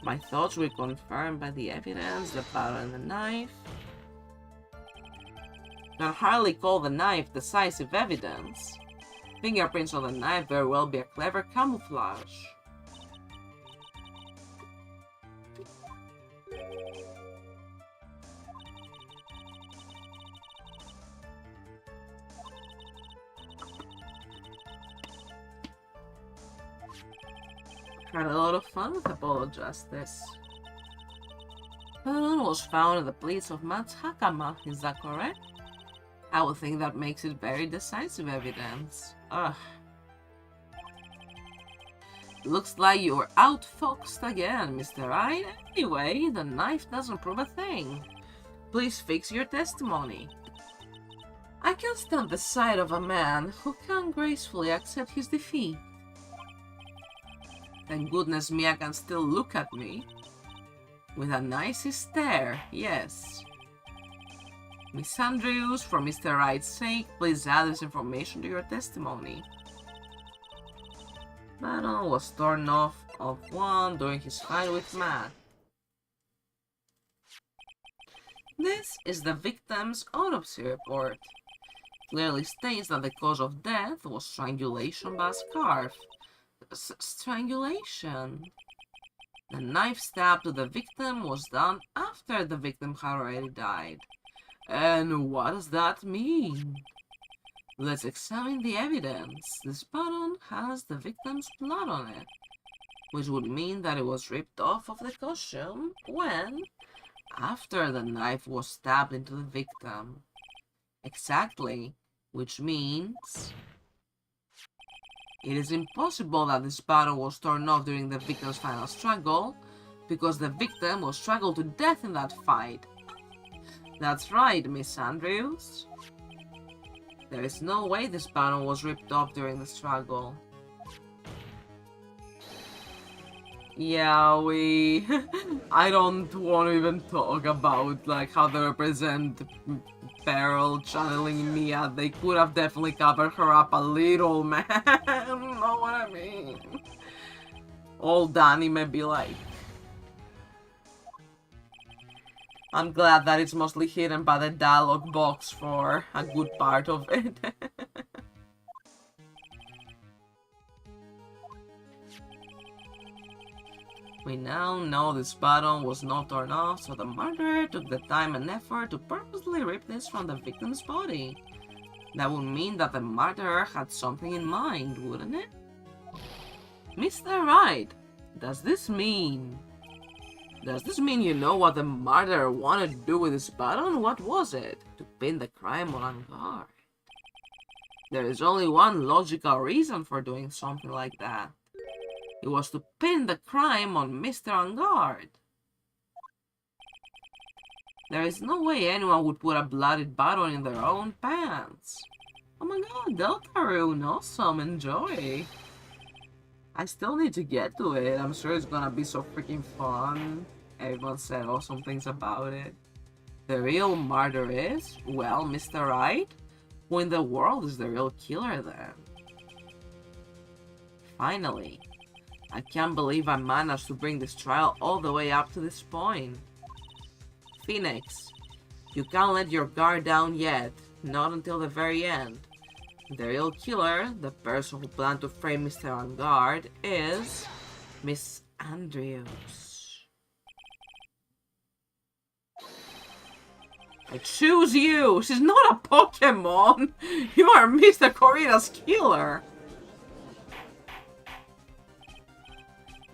My thoughts were confirmed by the evidence, the powder and the knife. Can hardly call the knife decisive evidence. Fingerprints on the knife very well be a clever camouflage. Had a lot of fun with Apologistics. Baron was found in the place of Mats Hakama, is that correct? I would think that makes it very decisive evidence. Ugh. Looks like you were outfoxed again, Mr. Wright. Anyway, the knife doesn't prove a thing. Please fix your testimony. I can stand the sight of a man who can gracefully accept his defeat. Thank goodness Mia can still look at me. With a nice stare, yes. Miss Andrews, for Mr. Wright's sake, please add this information to your testimony. Baron was torn off of one during his fight with Matt. This is the victim's autopsy report. Clearly states that the cause of death was strangulation by a scarf. Strangulation? The knife stab to the victim was done after the victim had already died. And what does that mean? Let's examine the evidence. This button has the victim's blood on it, which would mean that it was ripped off of the costume when, after the knife was stabbed into the victim. Exactly, which means it is impossible that this button was torn off during the victim's final struggle, because the victim was struggled to death in that fight. That's right, Miss Andrews. There is no way this button was ripped off during the struggle. Yeah, I don't want to even talk about like how they represent Beryl channeling Mia. They could have definitely covered her up a little, man. You know what I mean? Old Danny may be like... I'm glad that it's mostly hidden by the dialogue box for a good part of it. We now know this button was not torn off, so the murderer took the time and effort to purposely rip this from the victim's body. That would mean that the murderer had something in mind, wouldn't it? Mr. Wright, does this mean you know what the murderer wanted to do with this button? What was it? To pin the crime on Angard. There is only one logical reason for doing something like that. It was to pin the crime on Mr. Angard. There is no way anyone would put a bloodied button in their own pants. Oh my god, Deltarune, awesome, enjoy. I still need to get to it. I'm sure it's gonna be so freaking fun. Everyone said awesome things about it. The real murderer is, well, Mr. Wright? Who in the world is the real killer then? Finally. I can't believe I managed to bring this trial all the way up to this point. Phoenix, you can't let your guard down yet. Not until the very end. The real killer, the person who planned to frame Mr. Angard, is Miss Andrews. I choose you! She's not a Pokemon! You are Mr. Corrida's killer!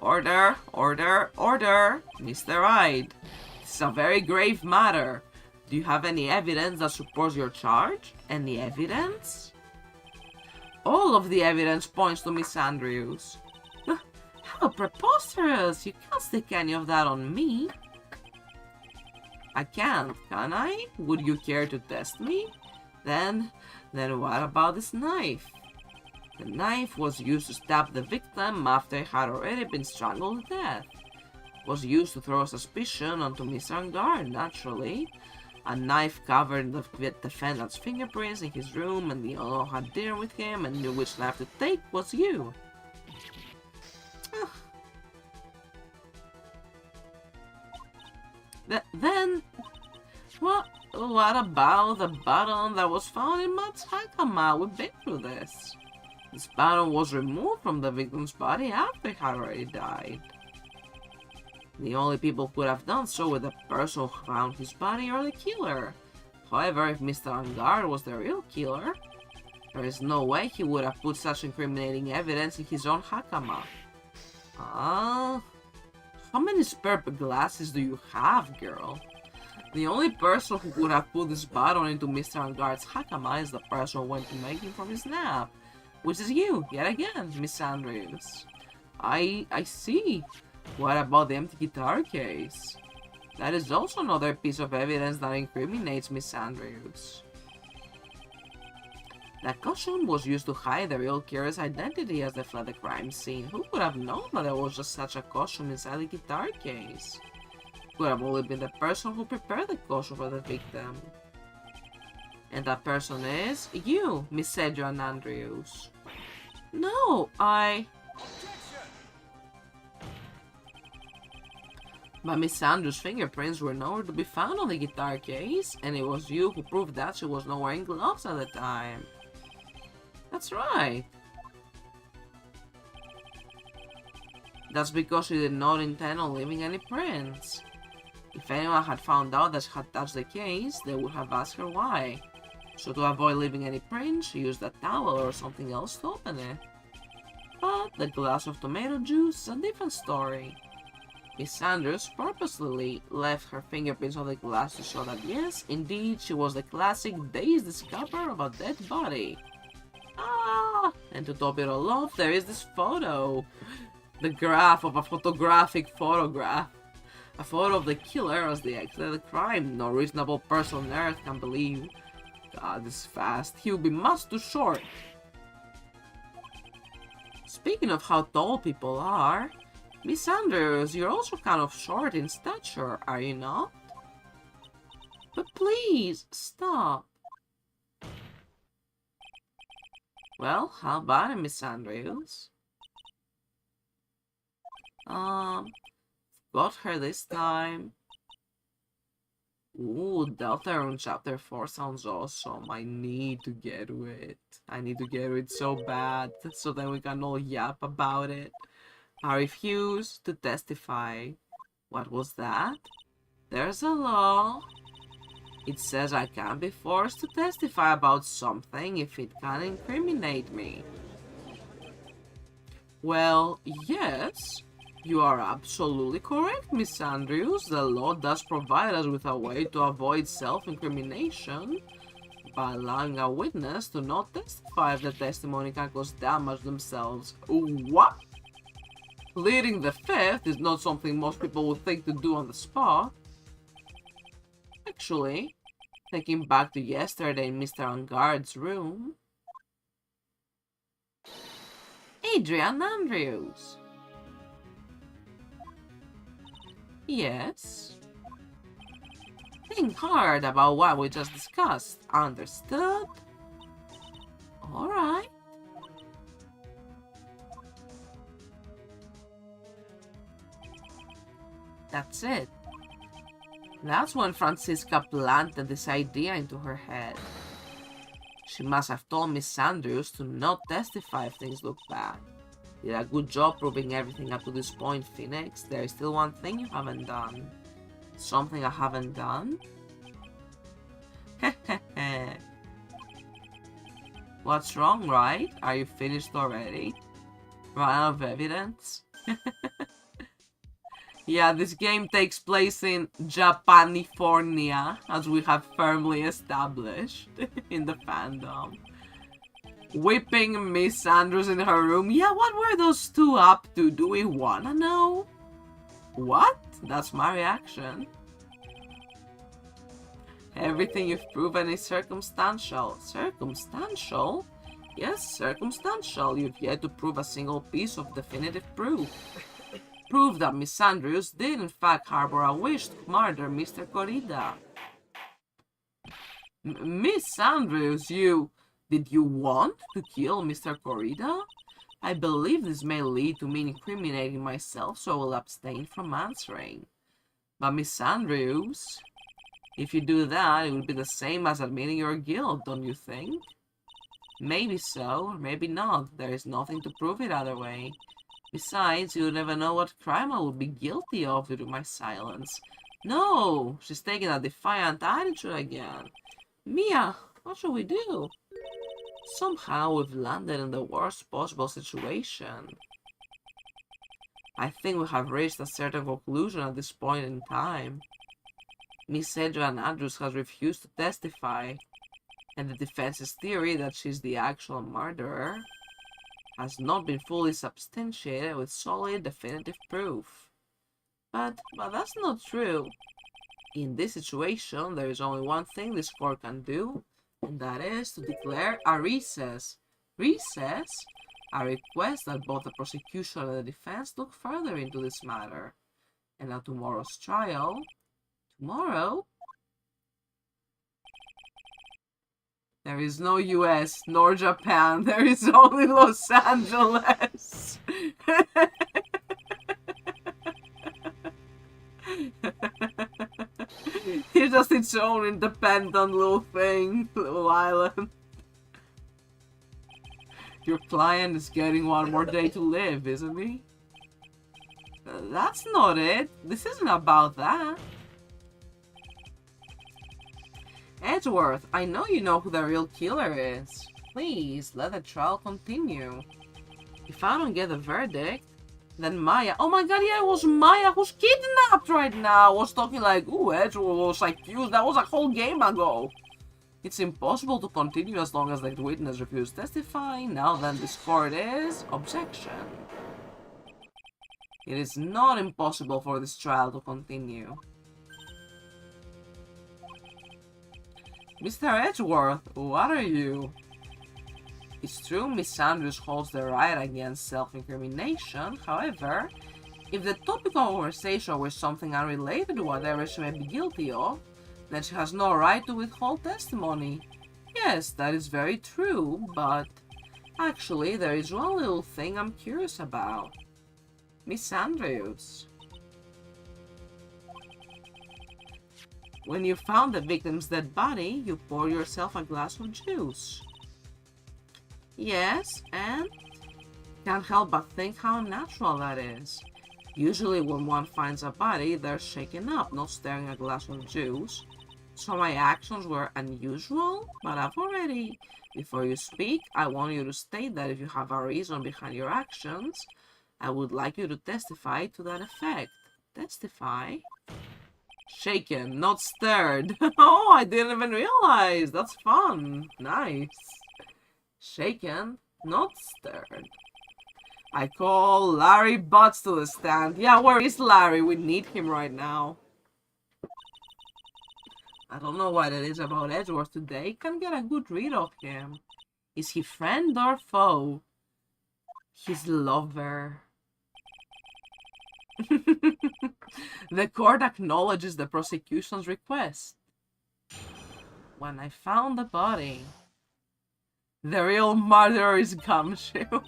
Order, order, order! Mr. Wright, this is a very grave matter. Do you have any evidence that supports your charge? Any evidence? All of the evidence points to Miss Andrews. How preposterous! You can't stick any of that on me. I can't, can I? Would you care to test me? Then what about this knife? The knife was used to stab the victim after he had already been strangled to death. It was used to throw suspicion onto Miss Angard, naturally. A knife covered the defendant's fingerprints in his room, and the owner had dinner with him and knew which knife to take was you. Then, what about the button that was found in Mats Hakama? We've been through this. This button was removed from the victim's body after he had already died. The only people who could have done so were the person who found his body or the killer. However, if Mr. Angard was the real killer, there is no way he would have put such incriminating evidence in his own Hakama. Ah, how many spare glasses do you have, girl? The only person who could have put this button into Mr. Angard's Hakama is the person who went to make him from his nap. Which is you, yet again, Miss Andrews. I see. What about the empty guitar case? That is also another piece of evidence that incriminates Miss Andrews. That costume was used to hide the real killer's identity as they fled the crime scene. Who could have known that there was just such a costume inside the guitar case? Could have only been the person who prepared the costume for the victim. And that person is you, Miss Adrian Andrews. No, But Miss Andrews' fingerprints were nowhere to be found on the guitar case, and it was you who proved that she was not wearing gloves at the time. That's right. That's because she did not intend on leaving any prints. If anyone had found out that she had touched the case, they would have asked her why. So to avoid leaving any prints, she used a towel or something else to open it. But the glass of tomato juice is a different story. Miss Sanders purposely left her fingerprints on the glass to show that yes, indeed, she was the classic dazed discoverer of a dead body. Ah! And to top it all off, there is this photo. The graph of a photographic photograph. A photo of the killer as they executed the crime. No reasonable person on earth can believe. God, this fast. He will be much too short. Speaking of how tall people are, Miss Andrews, you're also kind of short in stature, are you not? But please, stop. Well, how about it, Miss Andrews? Got her this time. Ooh, Deltarune Chapter 4 sounds awesome. I need to get to it. I need to get to it so bad, so then we can all yap about it. I refuse to testify. What was that? There's a law. It says I can't be forced to testify about something if it can incriminate me. Well, yes. You are absolutely correct, Miss Andrews. The law does provide us with a way to avoid self-incrimination by allowing a witness to not testify if the testimony can cause damage themselves. What? Pleading the fifth is not something most people would think to do on the spot. Actually, thinking back to yesterday in Mr. Angard's room. Adrian Andrews. Yes. Think hard about what we just discussed. Understood? Alright. That's it. That's when Francisca planted this idea into her head. She must have told Miss Andrews to not testify if things look bad. Did a good job proving everything up to this point, Phoenix. There is still one thing you haven't done. Something I haven't done? Hehehe. What's wrong, Wright? Are you finished already? Run out of evidence? Yeah, this game takes place in Japanifornia, as we have firmly established in the fandom. Whipping Miss Andrews in her room. Yeah, what were those two up to? Do we wanna know? What? That's my reaction. Everything you've proven is circumstantial. Circumstantial? Yes, circumstantial. You've yet to prove a single piece of definitive proof. Prove that Miss Andrews did in fact harbor a wish to murder Mr. Corrida. Miss Andrews, did you want to kill Mr. Corrida? I believe this may lead to me incriminating myself, so I will abstain from answering. But Miss Andrews, if you do that, it will be the same as admitting your guilt, don't you think? Maybe so, or maybe not. There is nothing to prove it other way. Besides, you never know what crime I would be guilty of due to my silence. No, she's taking a defiant attitude again. Mia, what should we do? Somehow we've landed in the worst possible situation. I think we have reached a certain conclusion at this point in time. Miss Adrian Andrews has refused to testify, and the defense's theory that she's the actual murderer has not been fully substantiated with solid, definitive proof. But that's not true. In this situation, there is only one thing this court can do, and that is to declare a recess. Recess? I request that both the prosecution and the defense look further into this matter. And at tomorrow's trial... Tomorrow? There is no US nor Japan. There is only Los Angeles. It's just its own independent little thing, little island. Your client is getting one more day to live, isn't he? That's not it. This isn't about that. Edgeworth, I know you know who the real killer is. Please, let the trial continue. If I don't get a verdict, then Maya... Oh my god, yeah, it was Maya who's kidnapped right now. I was talking like, ooh, Edgeworth was accused. That was a whole game ago. It's impossible to continue as long as the witness refuses to testify. Now then, this court is... Objection. It is not impossible for this trial to continue. Mr. Edgeworth, what are you? It's true Miss Andrews holds the right against self-incrimination. However, if the topic of conversation were something unrelated to whatever she may be guilty of, then she has no right to withhold testimony. Yes, that is very true, but actually there is one little thing I'm curious about. Miss Andrews. When you found the victim's dead body, you poured yourself a glass of juice. Yes, and? Can't help but think how unnatural that is. Usually when one finds a body, they're shaken up, not staring at a glass of juice. So my actions were unusual, but I've already... Before you speak, I want you to state that if you have a reason behind your actions, I would like you to testify to that effect. Testify? Shaken, not stirred. Oh, I didn't even realize. That's fun. Nice. Shaken, not stirred. I call Larry Butts to the stand. Yeah, where is Larry? We need him right now. I don't know what it is about Edgeworth today. Can't get a good read of him. Is he friend or foe? His lover. The court acknowledges the prosecution's request. When I found the body, the real murderer is Gumshoe.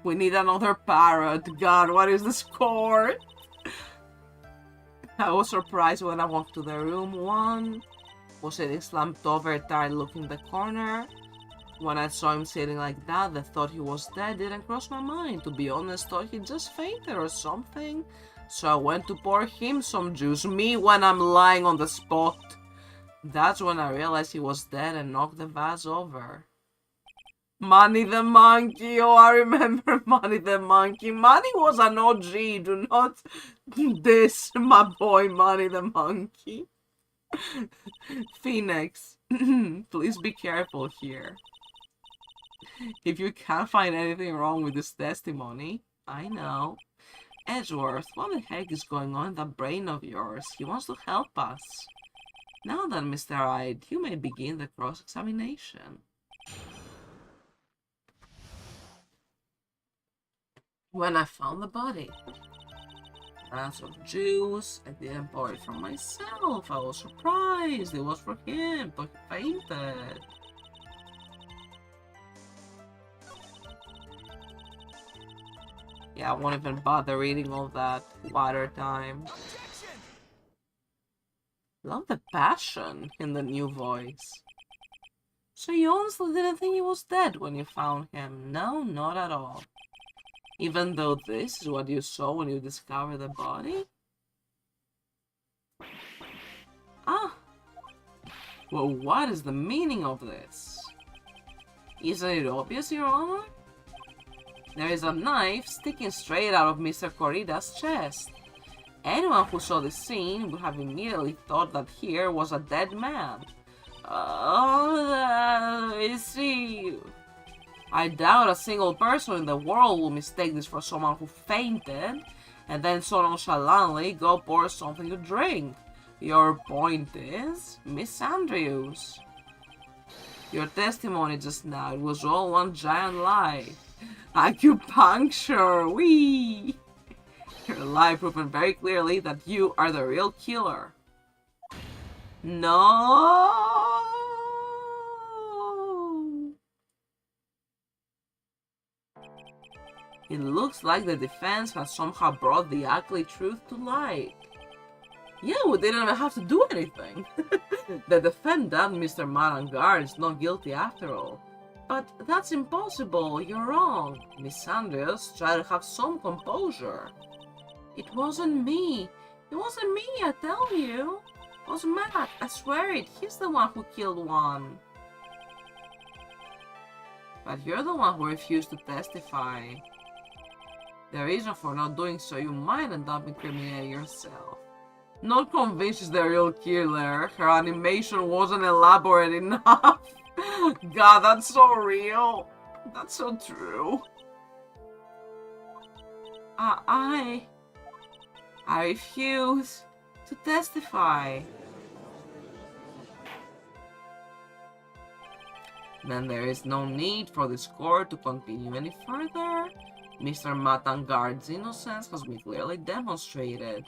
We need another parrot. God, what is the score? I was surprised when I walked to the room. One was sitting slumped over, tired looking in the corner. When I saw him sitting like that, the thought he was dead didn't cross my mind. To be honest, thought he just fainted or something. So I went to pour him some juice. Me when I'm lying on the spot. That's when I realized he was dead and knocked the vase over. Money the Monkey. Oh, I remember Money the Monkey. Money was an OG. Do not diss my boy Money the Monkey. Phoenix, please be careful here. If you can't find anything wrong with this testimony, I know. Edgeworth, what the heck is going on in that brain of yours? He wants to help us. Now then, Mr. Wright, you may begin the cross-examination. When I found the body, glass of juice, I didn't pour it for myself. I was surprised. It was for him, but he fainted. Yeah, I won't even bother reading all that. Water time. Love the passion in the new voice. So you honestly didn't think he was dead when you found him? No, not at all. Even though this is what you saw when you discovered the body? Ah! Well, what is the meaning of this? Isn't it obvious, Your Honor? There is a knife sticking straight out of Mr. Corrida's chest. Anyone who saw the scene would have immediately thought that here was a dead man. Is he? I doubt a single person in the world will mistake this for someone who fainted and then so nonchalantly go pour something to drink. Your point is, Miss Andrews. Your testimony just now, it was all one giant lie. Acupuncture, wee! Your lie proven very clearly that you are the real killer. No! It looks like the defense has somehow brought the ugly truth to light. Yeah, we didn't even have to do anything. The defendant, Mr. Marangar, is not guilty after all. But that's impossible, you're wrong. Miss Andrews, try to have some composure. It wasn't me. It wasn't me, I tell you. It was Matt, I swear it. He's the one who killed one. But you're the one who refused to testify. The reason for not doing so, you might end up incriminating yourself. Not convinced she's the real killer. Her animation wasn't elaborate enough. God, that's so real. That's so true. I refuse to testify. Then there is no need for this court to continue any further. Mr. Matangard's innocence has been clearly demonstrated.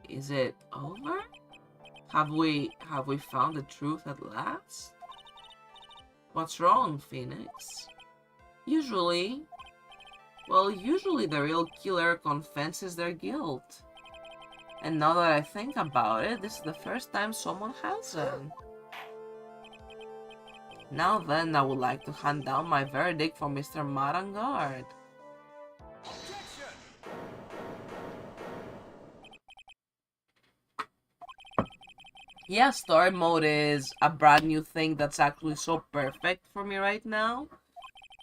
Is it over? Have we found the truth at last? What's wrong, Phoenix? Usually the real killer confesses their guilt. And now that I think about it, this is the first time someone hasn't. Now then, I would like to hand down my verdict for Mr. Marangard. Yeah, story mode is a brand new thing that's actually so perfect for me right now.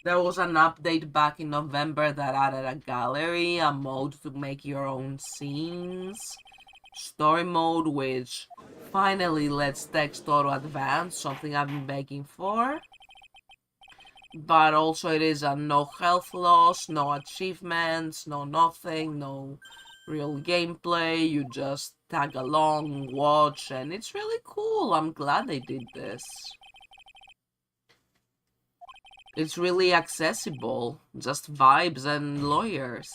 There was an update back in November that added a gallery, a mode to make your own scenes, story mode which finally lets text auto advance, something I've been begging for. But also it is a no health loss, no achievements, no nothing, no real gameplay, you just tag along, watch, and it's really cool. I'm glad they did this. It's really accessible, just vibes and lawyers.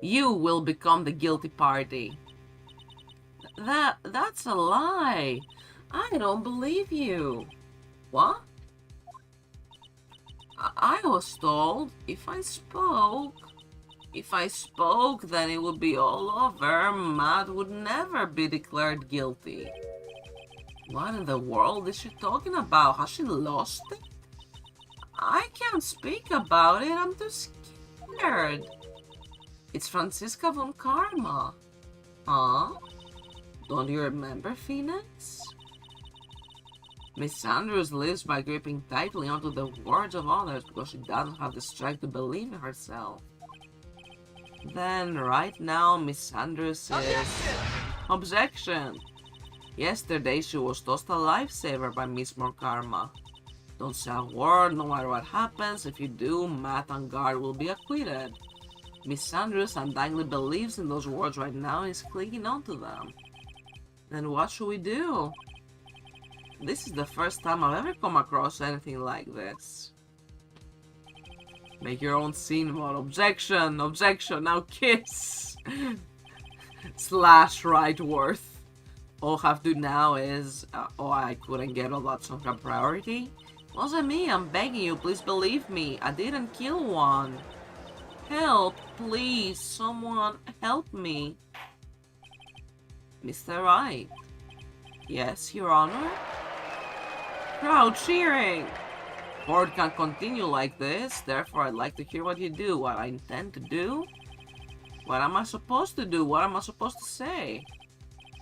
You will become the guilty party. That's a lie. I don't believe you. What? I was told if I spoke, then it would be all over. Matt would never be declared guilty. What in the world is she talking about? Has she lost it? I can't speak about it. I'm too scared. It's Franziska von Karma. Huh? Don't you remember, Phoenix? Miss Andrews lives by gripping tightly onto the words of others because she doesn't have the strength to believe in herself. Then, right now, Miss Andrews says... Objection! Yesterday, she was tossed a lifesaver by Miss Morkarma. Don't say a word, no matter what happens. If you do, Matt and Guard will be acquitted. Miss Andrews undoubtedly believes in those words right now and is clinging onto them. Then what should we do? This is the first time I've ever come across anything like this. Make your own scene mode. Objection! Objection! Now kiss! Slash right worth. All I have to do now is... oh, I couldn't get all that song a priority? Wasn't me, I'm begging you, please believe me. I didn't kill one. Help, please, someone help me. Mr. Wright. Yes, Your Honor? Crowd cheering! Court can't continue like this, therefore I'd like to hear what you do, what I intend to do. What am I supposed to do? What am I supposed to say?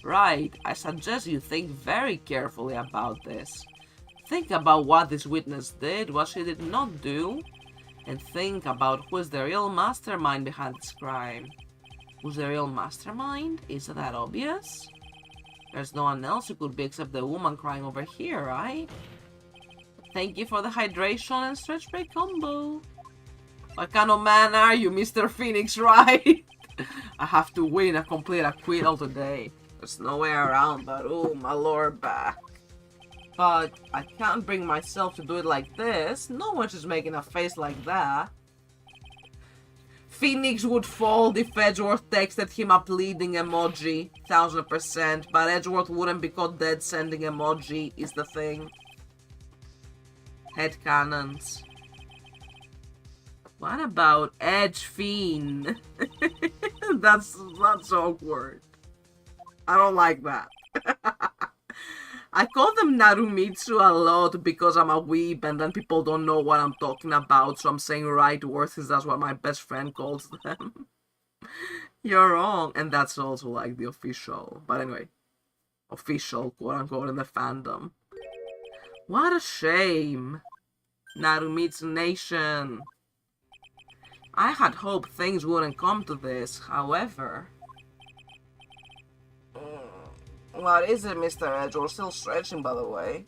Right, I suggest you think very carefully about this. Think about what this witness did, what she did not do. and think about who is the real mastermind behind this crime. Who's the real mastermind? Is it that obvious? There's no one else who could be except the woman crying over here, right? Thank you for the hydration and stretch break combo. What kind of man are you, Mr. Phoenix, right? I have to win a complete acquittal today. There's no way around that. Oh, my lower back. But I can't bring myself to do it like this. No one's just making a face like that. Phoenix would fold if Edgeworth texted him a pleading emoji. 1000%. But Edgeworth wouldn't be caught dead sending emoji is the thing. Headcanons. What about Edge Fiend? That's awkward. I don't like that. I call them Narumitsu a lot because I'm a weeb and then people don't know what I'm talking about, so I'm saying Wright worth is that's what my best friend calls them. You're wrong, and that's also like the official, but anyway, official quote unquote in the fandom. What a shame. Narumitsu Nation. I had hoped things wouldn't come to this, however... What is it, Mr. Edge? We're still stretching, by the way.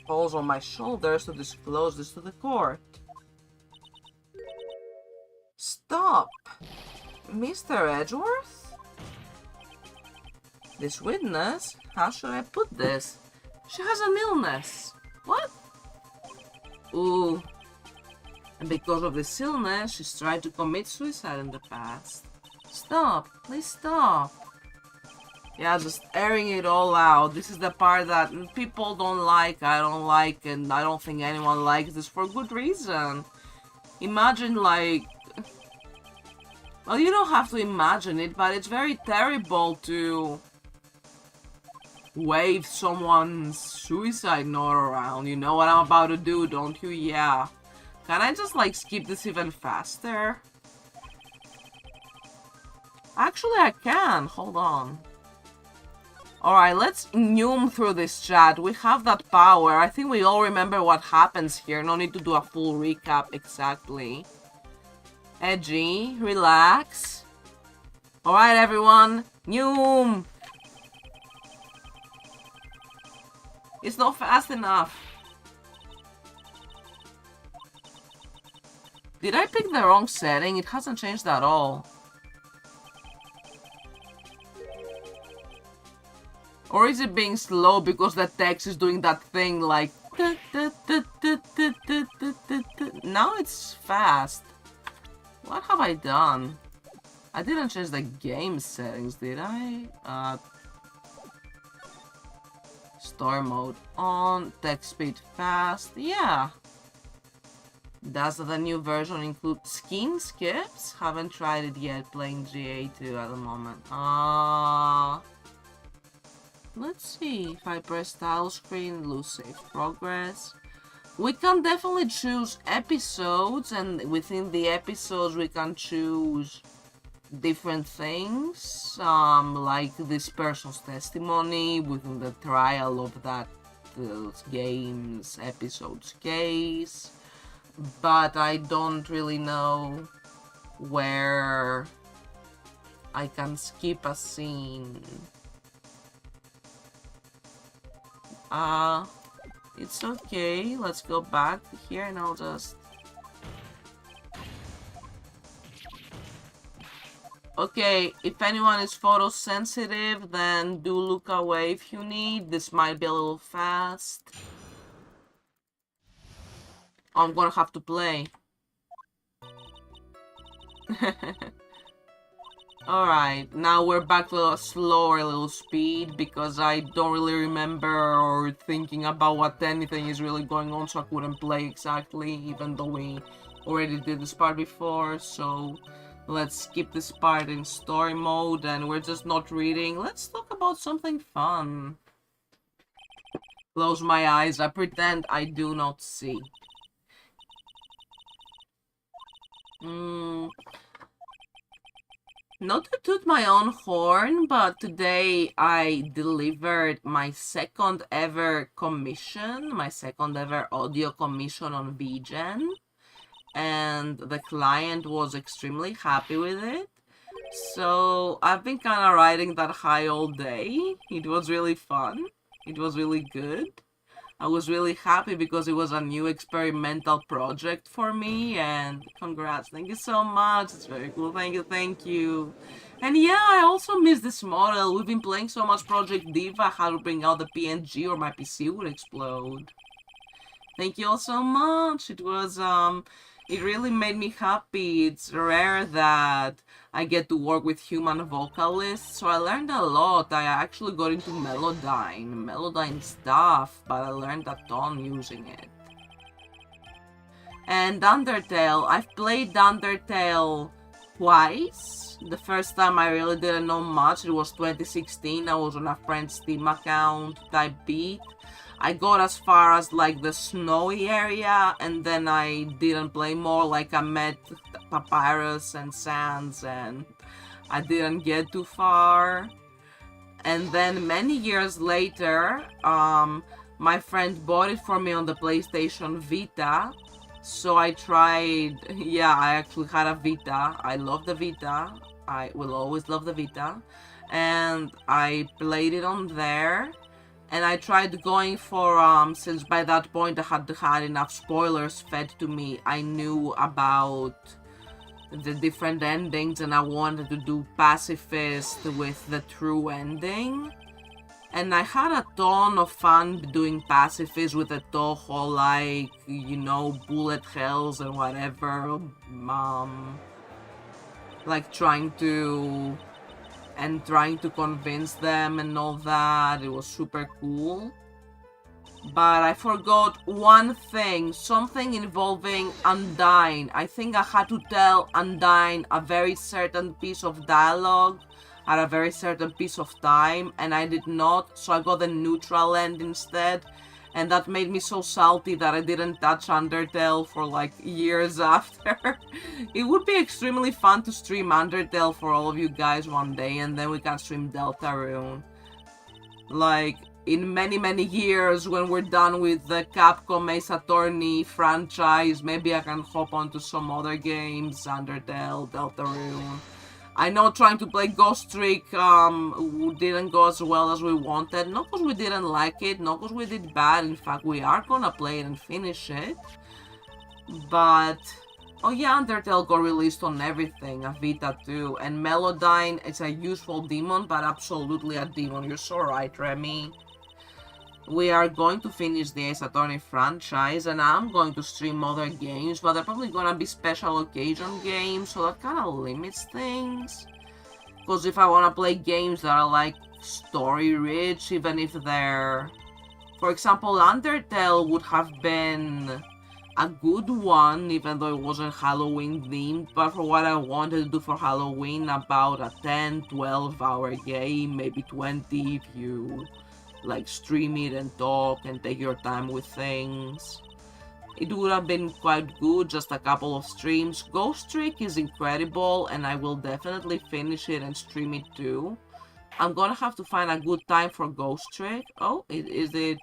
Falls on my shoulders to disclose this to the court. Stop! Mr. Edgeworth? This witness? How should I put this? She has an illness. What? Ooh. And because of this illness, she's tried to commit suicide in the past. Stop. Please stop. Yeah, just airing it all out. This is the part that people don't like, I don't like, and I don't think anyone likes this for good reason. Imagine, like... Well, you don't have to imagine it, but it's very terrible to... wave someone's suicide note around. You know what I'm about to do, don't you? Yeah. Can I just, like, skip this even faster? Actually, I can. Hold on. Alright, let's noom through this chat. We have that power. I think we all remember what happens here. No need to do a full recap exactly. Edgy, relax. Alright, everyone. Noom! It's not fast enough. Did I pick the wrong setting? It hasn't changed at all. Or is it being slow because the text is doing that thing like... Now it's fast. What have I done? I didn't change the game settings, did I? Story mode on, text speed fast, yeah. Does the new version include skin skips? Haven't tried it yet, playing GA2 at the moment. Let's see, if I press tile screen, lose save progress. We can definitely choose episodes, and within the episodes we can choose different things, like this person's testimony within the trial of that game's episode's case. But I don't really know where I can skip a scene. It's okay. Let's go back here and I'll just... Okay, if anyone is photosensitive, then do look away if you need. This might be a little fast. I'm gonna have to play. Alright, now we're back to a slower little speed because I don't really remember or thinking about what anything is really going on, so I couldn't play exactly, even though we already did this part before. So let's skip this part in story mode and we're just not reading. Let's talk about something fun. Close my eyes, I pretend I do not see. Not to toot my own horn, but today I delivered my second ever commission, my second ever audio commission on VGen, and the client was extremely happy with it. So I've been kind of riding that high all day. It was really fun. It was really good. I was really happy because it was a new experimental project for me, and congrats. Thank you so much. It's very cool. Thank you, thank you. And yeah, I also miss this model. We've been playing so much Project Diva, how to bring out the PNG or my PC would explode. Thank you all so much. It really made me happy. It's rare that I get to work with human vocalists, so I learned a lot. I actually got into Melodyne stuff, but I learned a ton using it. And Undertale, I've played Undertale twice. The first time I really didn't know much, it was 2016, I was on a friend's Steam account that I beat. I got as far as like the snowy area, and then I didn't play more. Like I met Papyrus and Sans, and I didn't get too far. And then many years later, my friend bought it for me on the PlayStation Vita. So I tried, yeah, I actually had a Vita. I love the Vita. I will always love the Vita. And I played it on there. And I tried going for, since by that point I had enough spoilers fed to me, I knew about the different endings and I wanted to do Pacifist with the true ending. And I had a ton of fun doing Pacifist with the Toho, like, you know, bullet hells and whatever, like trying to convince them and all that. It was super cool. But I forgot one thing, something involving Undyne. I think I had to tell Undyne a very certain piece of dialogue at a very certain piece of time, and I did not, so I got the neutral end instead. And that made me so salty that I didn't touch Undertale for like years after. It would be extremely fun to stream Undertale for all of you guys one day, and then we can stream Deltarune. Like, in many years, when we're done with the Capcom Ace Attorney franchise, maybe I can hop onto some other games, Undertale, Deltarune. I know trying to play Ghost Trick didn't go as well as we wanted. Not because we didn't like it, not because we did bad. In fact, we are gonna play it and finish it. But, oh yeah, Undertale got released on everything, a Vita too. And Melodyne is a useful demon, but absolutely a demon. You're so right, Remy. We are going to finish the Ace Attorney franchise, and I'm going to stream other games, but they're probably gonna be special occasion games, so that kind of limits things. Because if I want to play games that are like story-rich, even if they're... For example, Undertale would have been a good one, even though it wasn't Halloween-themed, but for what I wanted to do for Halloween, about a 10-12 hour game, maybe 20 if you... like stream it and talk and take your time with things. It would have been quite good, just a couple of streams. Ghost Trick is incredible and I will definitely finish it and stream it too. I'm gonna have to find a good time for Ghost Trick. Oh, is it?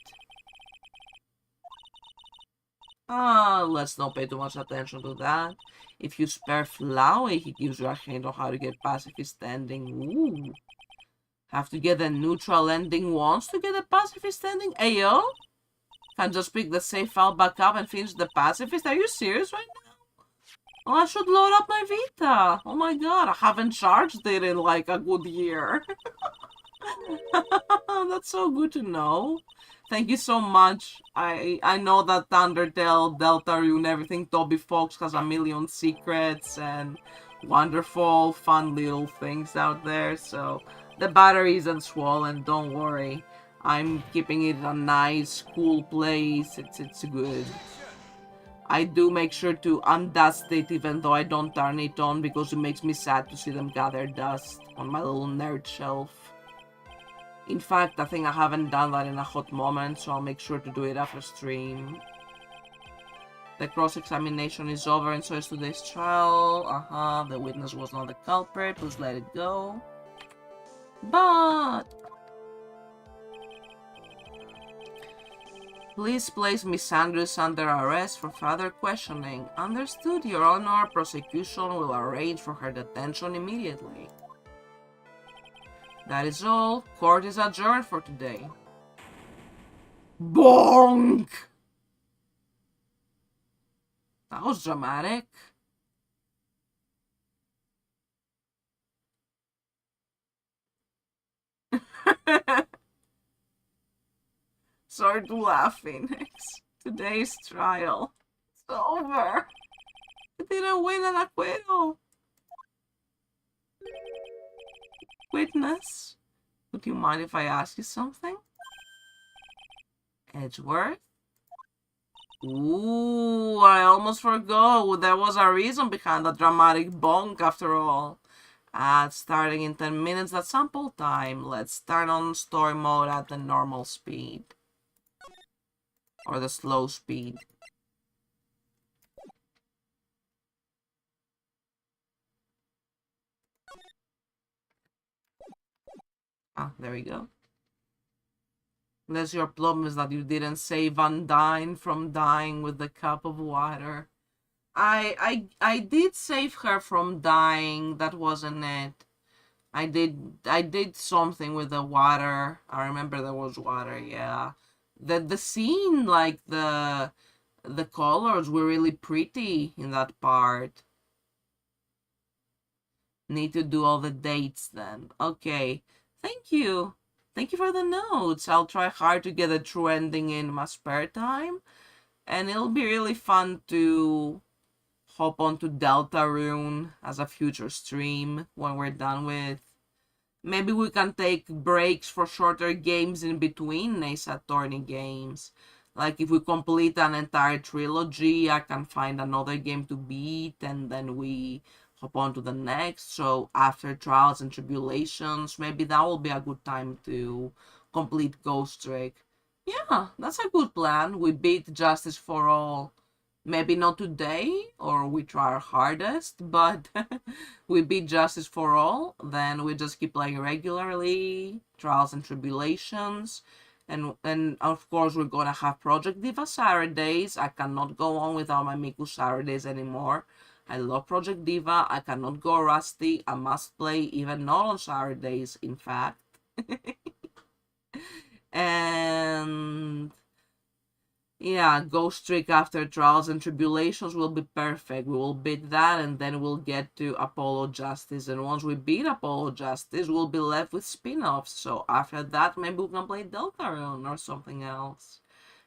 Let's not pay too much attention to that. If you spare Flowey, he gives you a hint on how to get pacifist ending. Ooh. Have to get a neutral ending once to get a pacifist ending? Ayo? Can just pick the save file back up and finish the pacifist? Are you serious right now? Oh, I should load up my Vita. Oh my god, I haven't charged it in like a good year. That's so good to know. Thank you so much. I know that Undertale, Deltarune, everything, Toby Fox has a million secrets and wonderful, fun little things out there, so... The battery isn't swollen, don't worry. I'm keeping it in a nice, cool place. It's good. I do make sure to undust it even though I don't turn it on because it makes me sad to see them gather dust on my little nerd shelf. In fact, I think I haven't done that in a hot moment, so I'll make sure to do it after stream. The cross-examination is over and so is today's trial. The witness was not the culprit. Please let it go. But please place Miss Andrews under arrest for further questioning. Understood, Your Honor. Prosecution will arrange for her detention immediately. That is all. Court is adjourned for today. Bonk! That was dramatic. Sorry to laugh, Phoenix. Today's trial. It's over. I didn't win an acquittal. Witness, would you mind if I ask you something? Edgeworth? Ooh, I almost forgot. There was a reason behind the dramatic bonk after all. Starting in 10 minutes, that's sample time. Let's turn on story mode at the normal speed. Or the slow speed. There we go. Unless your problem is that you didn't save Undyne from dying with the cup of water. I did save her from dying. That wasn't it. I did something with the water. I remember there was water, yeah. The scene, like the colors were really pretty in that part. Need to do all the dates then. Okay. Thank you. Thank you for the notes. I'll try hard to get a true ending in my spare time. And it'll be really fun to hop onto Deltarune as a future stream when we're done with. Maybe we can take breaks for shorter games in between Ace Attorney games. Like if we complete an entire trilogy, I can find another game to beat and then we hop on to the next. So after Trials and Tribulations, maybe that will be a good time to complete Ghost Trick. Yeah, that's a good plan. We beat Justice for All. Maybe not today, or we try our hardest, but we beat Justice for All. Then we just keep playing regularly, Trials and Tribulations. And of course, we're gonna have Project Diva Saturdays. I cannot go on without my Miku Saturdays anymore. I love Project Diva. I cannot go rusty. I must play even not on Saturdays, in fact. And yeah, Ghost Trick after Trials and Tribulations will be perfect. We will beat that and then we'll get to Apollo Justice. And once we beat Apollo Justice, we'll be left with spin-offs. So after that, maybe we can play Deltarune or something else.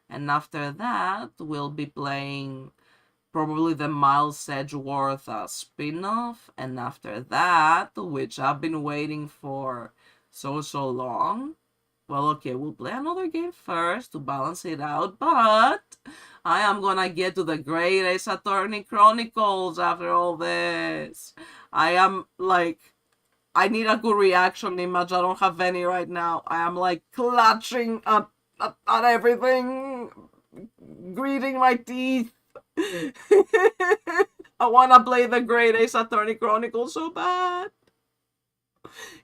And after that, we'll be playing probably the Miles Edgeworth spin-off. And after that, which I've been waiting for so long, well, okay, we'll play another game first to balance it out, but I am gonna get to the Great Ace Attorney Chronicles after all this. I am, like, I need a good reaction image. I don't have any right now. I am, like, clutching at everything, gritting my teeth. I wanna play the Great Ace Attorney Chronicles so bad.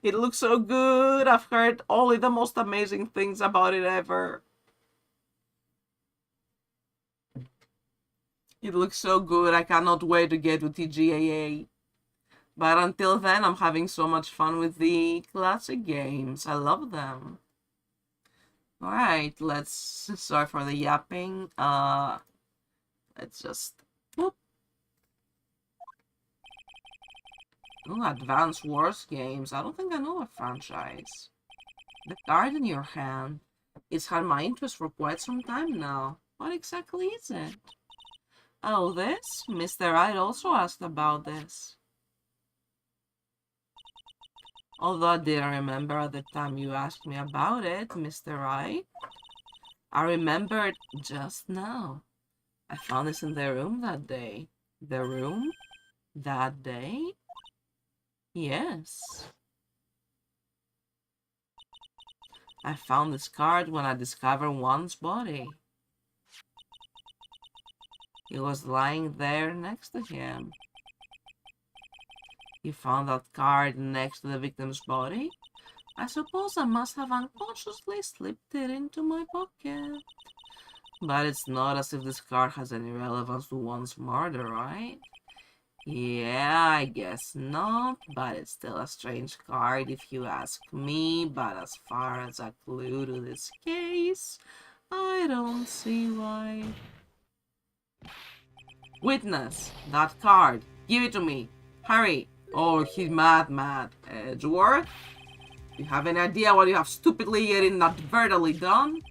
It looks so good. I've heard only the most amazing things about it ever. It looks so good. I cannot wait to get to TGAA. But until then, I'm having so much fun with the classic games. I love them. Alright, sorry for the yapping. Let's just... Whoop. Ooh, Advanced Wars games. I don't think I know a franchise. The card in your hand. It's had my interest for quite some time now. What exactly is it? Oh, this? Mr. Wright also asked about this. Although I didn't remember at the time you asked me about it, Mr. Wright. I remembered just now. I found this in the room that day. The room? That day? Yes. I found this card when I discovered one's body. He was lying there next to him. He found that card next to the victim's body. I suppose I must have unconsciously slipped it into my pocket. But it's not as if this card has any relevance to one's murder, right? Yeah, I guess not, but it's still a strange card if you ask me. But as far as a clue to this case, I don't see why. Witness, that card. Give it to me. Hurry. Oh, he's mad. Edgeworth? You have any idea what you have stupidly yet inadvertently done?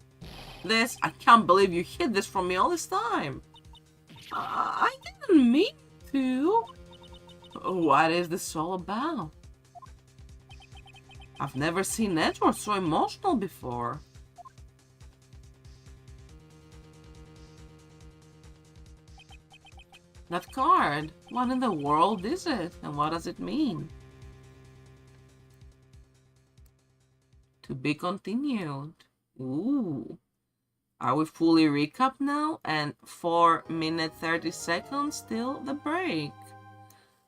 This, I can't believe you hid this from me all this time. I didn't mean to. What is this all about? I've never seen Edgeworth so emotional before. That card, what in the world is it, and what does it mean? To be continued. Ooh. Are we fully recapped now? And 4 minutes 30 seconds till the break.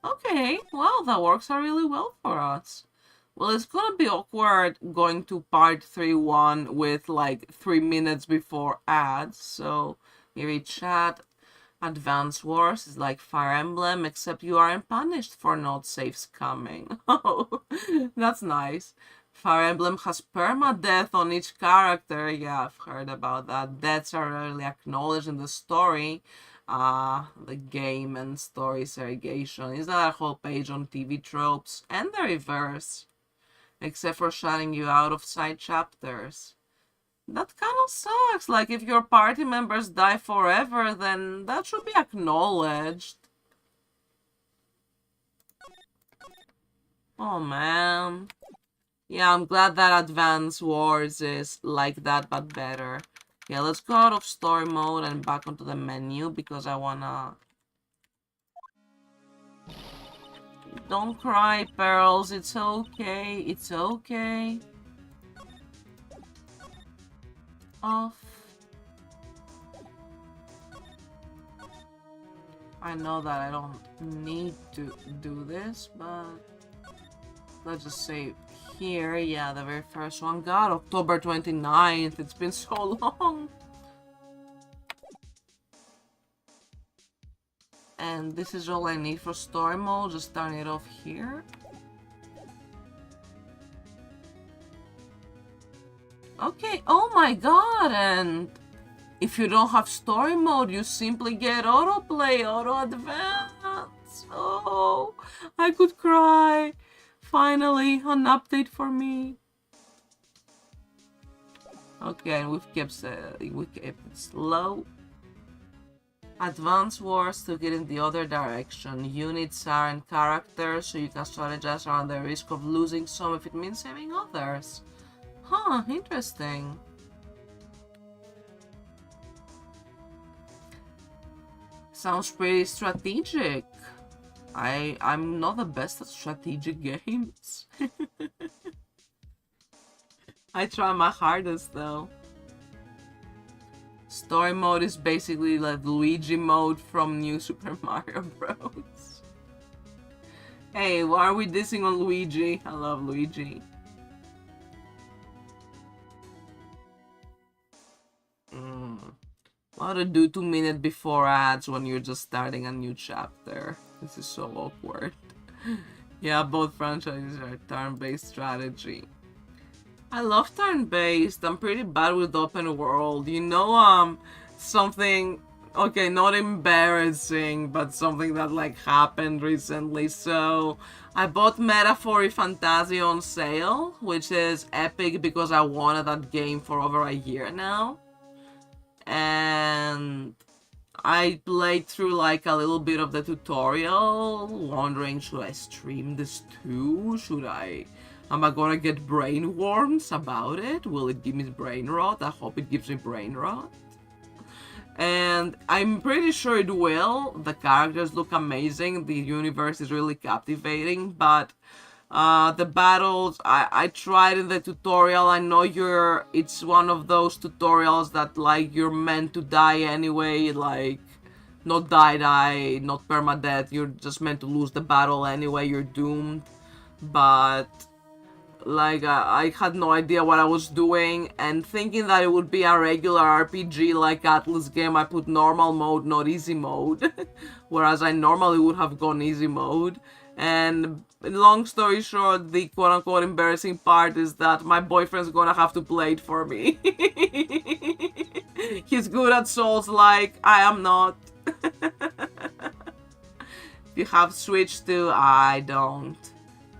Okay, well, that works out really well for us. Well, it's gonna be awkward going to part 3-1 with like 3 minutes before ads, so maybe chat. Advance Wars is like Fire Emblem, except you aren't punished for not saves coming. Oh, that's nice. Fire Emblem has permadeath on each character. Yeah, I've heard about that. Deaths are rarely acknowledged in the story. The game and story segregation. Is that a whole page on TV tropes? And the reverse. Except for shutting you out of side chapters. That kind of sucks. Like, if your party members die forever, then that should be acknowledged. Oh, man. Yeah, I'm glad that Advance Wars is like that, but better. Yeah, let's go out of story mode and back onto the menu, because I wanna... Don't cry, Pearls. It's okay. It's okay. Off. I know that I don't need to do this, but let's just say here, yeah, the very first one. God, October 29th, it's been so long. And this is all I need for story mode, just turn it off here. Okay, oh my god, and if you don't have story mode, you simply get autoplay, auto advance. Oh, I could cry. Finally, an update for me. Okay, and we kept it slow. Advance Wars took it in the other direction. Units aren't characters, so you can strategize around the risk of losing some if it means saving others. Huh, interesting. Sounds pretty strategic. I'm not the best at strategic games. I try my hardest though. Story mode is basically like Luigi mode from New Super Mario Bros. Hey, why are we dissing on Luigi? I love Luigi. What to do 2 minutes before ads when you're just starting a new chapter? This is so awkward. Yeah, both franchises are turn-based strategy. I love turn-based. I'm pretty bad with open world. You know, something... Okay, not embarrassing, but something that, like, happened recently. So, I bought Metaphor Fantasy on sale, which is epic because I wanted that game for over a year now. And I played through like a little bit of the tutorial, wondering, should I stream this too? Am I gonna get brain worms about it? Will it give me brain rot? I hope it gives me brain rot. And I'm pretty sure it will. The characters look amazing, the universe is really captivating, but the battles, I tried in the tutorial. I know it's one of those tutorials that like you're meant to die anyway, like Not die, not permadeath. You're just meant to lose the battle anyway. You're doomed. But like I had no idea what I was doing, and thinking that it would be a regular RPG like Atlas game, I put normal mode, not easy mode. Whereas I normally would have gone easy mode. And long story short, the quote-unquote embarrassing part is that my boyfriend's gonna have to play it for me. He's good at Souls like I am not. You have Switch too? I don't.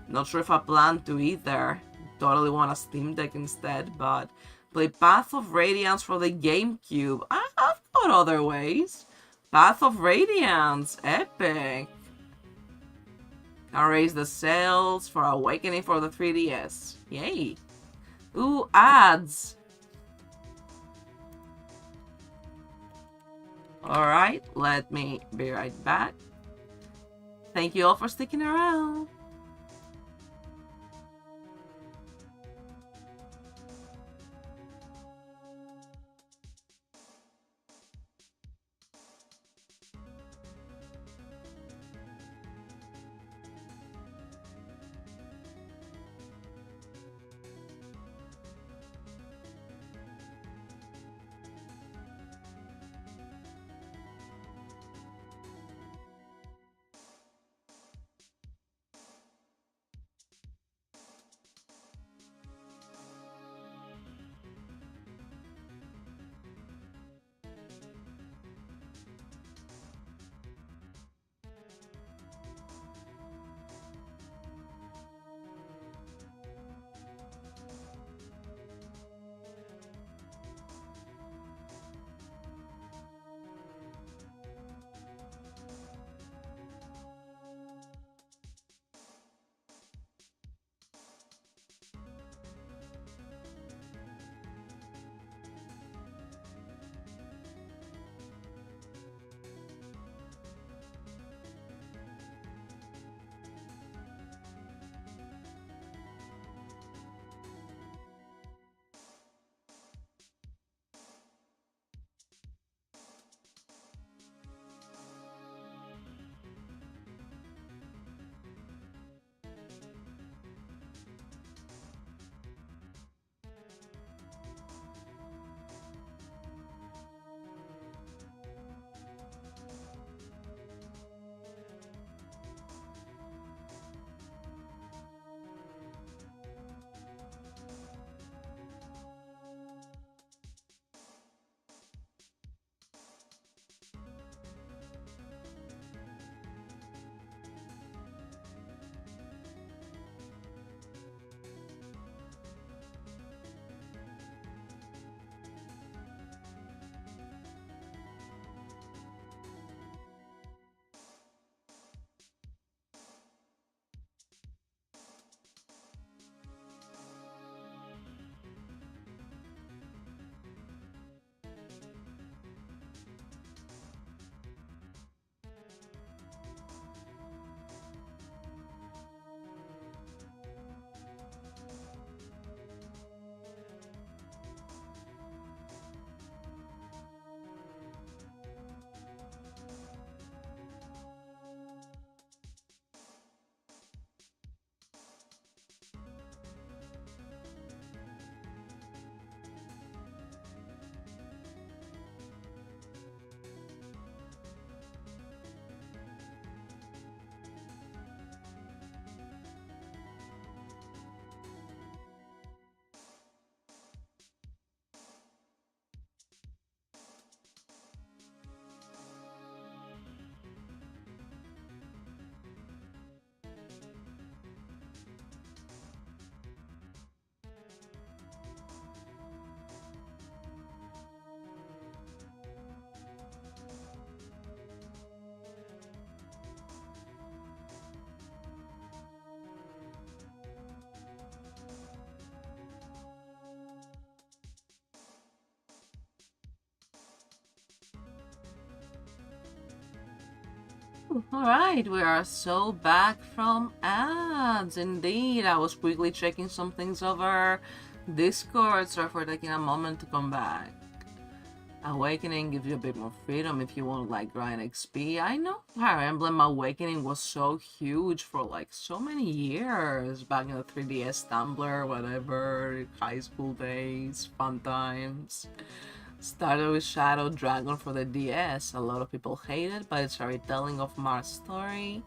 Not sure if I plan to either. Totally want a Steam Deck instead, but play Path of Radiance for the GameCube. I've got other ways. Path of Radiance, epic. Can raise the sales for Awakening for the 3DS. Yay. Ooh, ads. Alright, let me be right back. Thank you all for sticking around. Alright, we are so back from ads. Indeed, I was quickly checking some things over Discord. Sorry for taking a moment to come back. Awakening gives you a bit more freedom if you want like grind XP. I know Fire Emblem Awakening was so huge for like so many years back in the 3DS Tumblr, whatever, high school days, fun times. Started with Shadow Dragon for the DS. A lot of people hate it, but it's a retelling of Mar's story.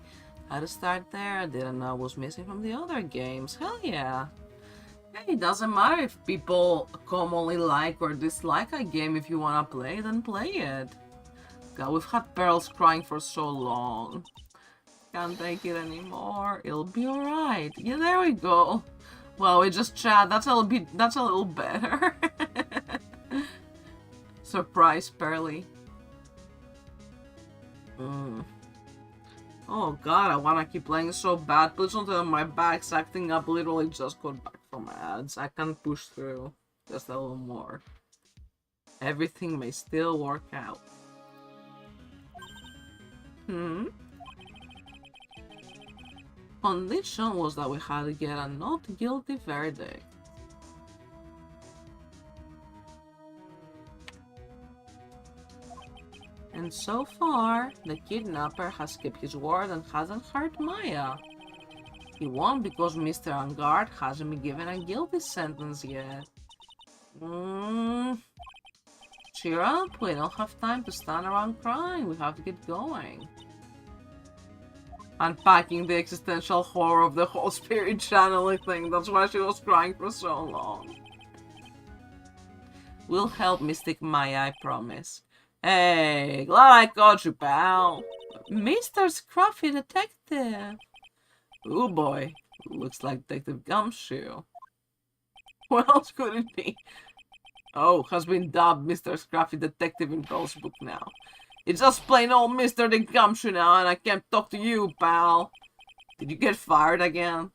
How to start there? I didn't know it was missing from the other games. Hell yeah! Hey, it doesn't matter if people commonly like or dislike a game. If you wanna play it, then play it. God, we've had Pearls crying for so long. Can't take it anymore. It'll be alright. Yeah, there we go. Well, we just chat. That's a little better. Surprise, Pearly. Oh god, I wanna keep playing so bad. Please don't tell me my back's acting up. Literally just got back from ads. I can't push through. Just a little more. Everything may still work out. Condition was that we had to get a not guilty verdict. And so far, the kidnapper has kept his word and hasn't hurt Maya. He won't because Mr. Angard hasn't been given a guilty sentence yet. Cheer up, we don't have time to stand around crying, we have to get going. Unpacking the existential horror of the whole spirit channeling thing, that's why she was crying for so long. We'll help Mystic Maya, I promise. Hey, glad I caught you, pal. Mr. Scruffy Detective. Oh boy, looks like Detective Gumshoe. What else could it be? Oh, has been dubbed Mr. Scruffy Detective in Pearl's book now. It's just plain old Mr. the Gumshoe now, and I can't talk to you, pal. Did you get fired again?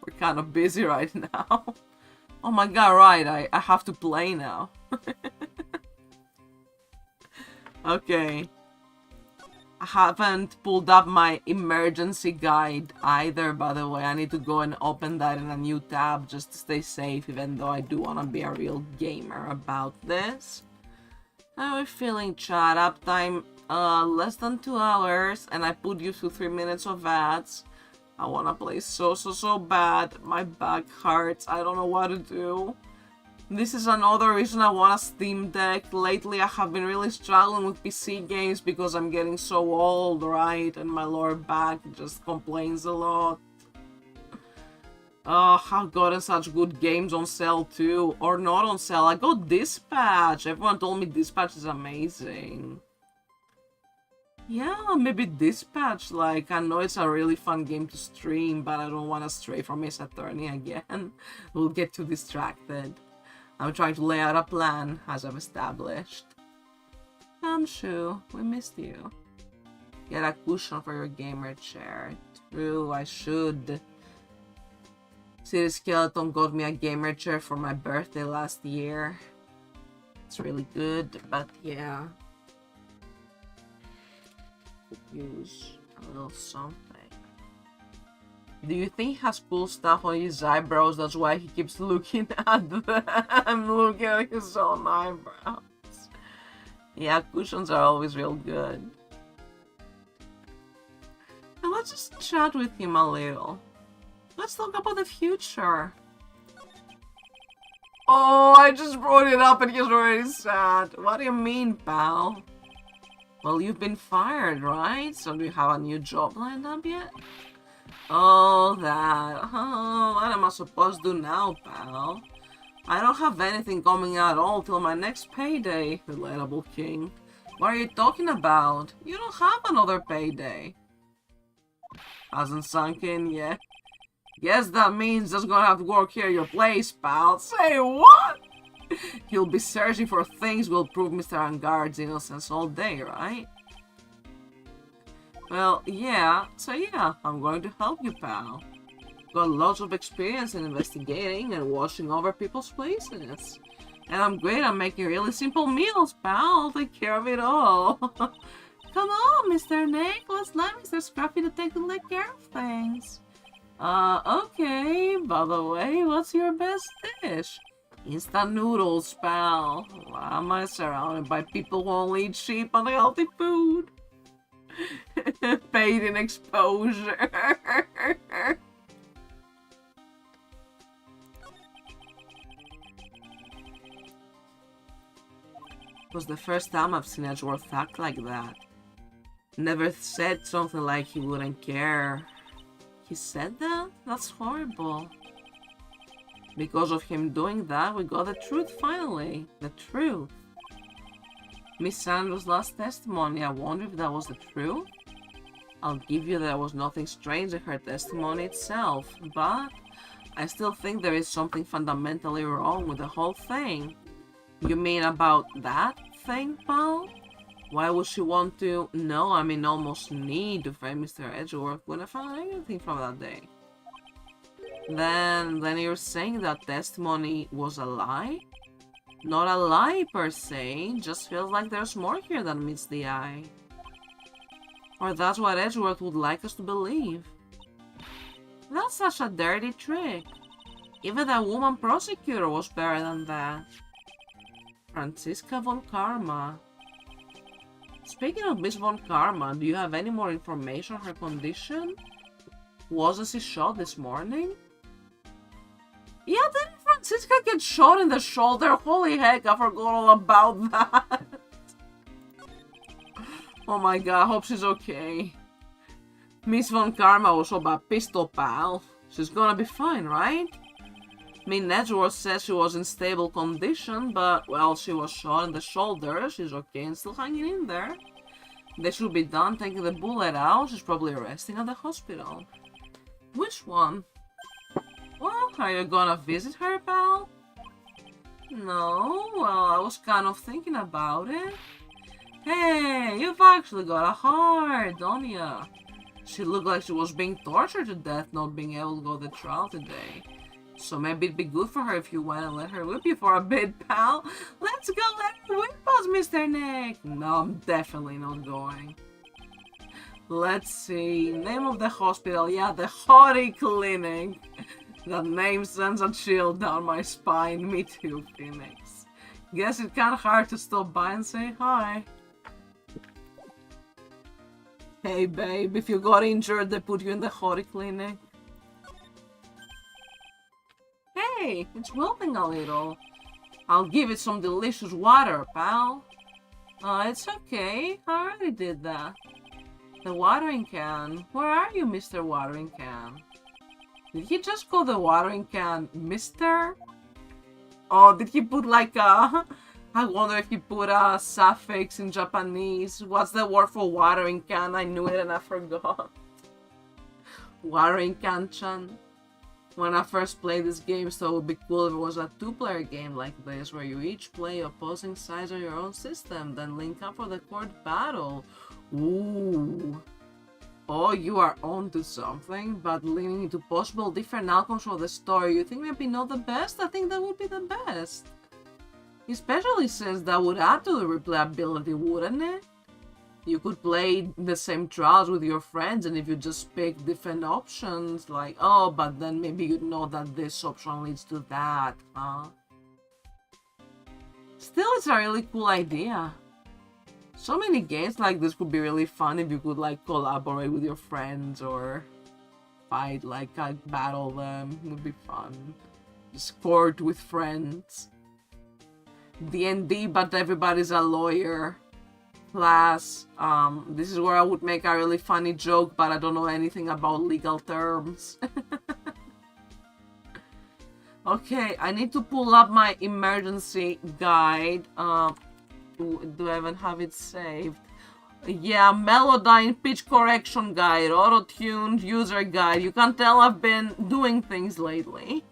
We're kind of busy right now. Oh my god, right, I have to play now. Okay. I haven't pulled up my emergency guide either, by the way. I need to go and open that in a new tab just to stay safe, even though I do want to be a real gamer about this. How are we feeling, chat? Uptime, less than 2 hours, and I put you through 3 minutes of ads. I want to play so bad. My back hurts. I don't know what to do. This is another reason I want a Steam Deck. Lately I have been really struggling with PC games because I'm getting so old, right? And my lower back just complains a lot. Oh, I've gotten such good games on sale too. Or not on sale. I got Dispatch. Everyone told me Dispatch is amazing. Yeah, maybe Dispatch. Like, I know it's a really fun game to stream, but I don't want to stray from Ace Attorney again. We'll get too distracted. I'm trying to lay out a plan, as I've established. Shu, we missed you. Get a cushion for your gamer chair. True, I should. City Skeleton got me a gamer chair for my birthday last year. It's really good, but yeah. Could use a little something. Do you think he has cool stuff on his eyebrows? That's why he keeps looking at them. Looking at his own eyebrows. Yeah, cushions are always real good. And let's just chat with him a little. Let's talk about the future. Oh, I just brought it up and he's already sad. What do you mean, pal? Well, you've been fired, right? So do you have a new job lined up yet? Oh, that. Oh, what am I supposed to do now, pal? I don't have anything coming at all till my next payday, relatable king. What are you talking about? You don't have another payday. Hasn't sunk in yet. Guess that means just gonna have to work here at your place, pal. Say what? You'll be searching for things will prove Mr. Angard's innocence all day, right? Well, yeah, so yeah, I'm going to help you, pal. Got lots of experience in investigating and washing over people's places. And I'm great at making really simple meals, pal. I'll take care of it all. Come on, Mr. Nick, let's let Mr. Scruffy Detective take care of things. Okay, by the way, what's your best dish? Instant noodles, pal. Why am I surrounded by people who only eat cheap, unhealthy food? Paid in exposure. It was the first time I've seen Edgeworth act like that. Never said something like he wouldn't care. He said that? That's horrible. Because of him doing that, we got the truth finally. The truth. Miss Sanders' last testimony, I wonder if that was the truth? I'll give you there was nothing strange in her testimony itself, but I still think there is something fundamentally wrong with the whole thing. You mean about that thing, pal? Why would she want to know? I mean, almost need to find Mr. Edgeworth when I found anything from that day. Then you're saying that testimony was a lie? Not a lie per se, just feels like there's more here than meets the eye. Or that's what Edgeworth would like us to believe. That's such a dirty trick. Even the woman prosecutor was better than that. Franziska von Karma. Speaking of Miss von Karma, do you have any more information on her condition? Wasn't she shot this morning? Yeah, didn't Franziska get shot in the shoulder? Holy heck, I forgot all about that. Oh my god, I hope she's okay. Miss von Karma was about pistol pal. She's gonna be fine, right? I mean, Edgeworth says she was in stable condition, but, well, she was shot in the shoulder. She's okay and still hanging in there. They should be done taking the bullet out. She's probably resting at the hospital. Which one? Well, are you gonna visit her, pal? No, well, I was kind of thinking about it. Hey, you've actually got a heart, don't ya? She looked like she was being tortured to death not being able to go to the trial today. So maybe it'd be good for her if you went and let her whip you for a bit, pal. Let's go let her whip us, Mr. Nick. No, I'm definitely not going. Let's see. Name of the hospital. Yeah, the Hottie Clinic. That name sends a chill down my spine. Me too, Phoenix. Guess it's kinda hard to stop by and say hi. Hey, babe, if you got injured, they put you in the Hottie Clinic. Hey, it's wilting a little. I'll give it some delicious water, pal. It's okay. I already did that. The watering can. Where are you, Mr. Watering Can? Did he just call the watering can Mr.? Oh, did he put like a... I wonder if he put a suffix in Japanese. What's the word for watering can? I knew it and I forgot. Watering can-chan. When I first played this game, so it would be cool if it was a two-player game like this, where you each play opposing sides of your own system, then link up for the court battle. Ooh. Oh, you are onto something, but leaning into possible different outcomes for the story, you think maybe not the best? I think that would be the best. Especially since that would add to the replayability, wouldn't it? You could play the same trials with your friends, and if you just pick different options, like, oh, but then maybe you'd know that this option leads to that, huh? Still, it's a really cool idea. So many games like this could be really fun if you could, like, collaborate with your friends or fight, like, battle them. It would be fun. Just court with friends. D&D, but everybody's a lawyer. Class. This is where I would make a really funny joke, but I don't know anything about legal terms. Okay, I need to pull up my emergency guide. Do I even have it saved? Yeah, Melodyne pitch correction guide, auto-tuned user guide. You can tell I've been doing things lately.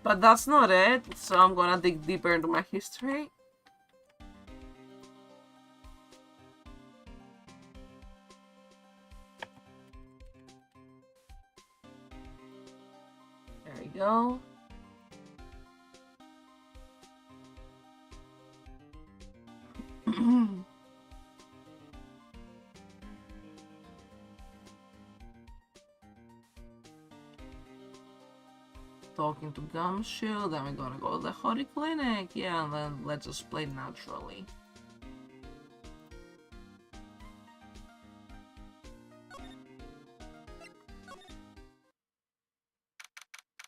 But that's not it, so I'm gonna dig deeper into my history. There we go. talking to Gumshoe, then we're gonna go to the Hori Clinic. Yeah, and then let's just play naturally.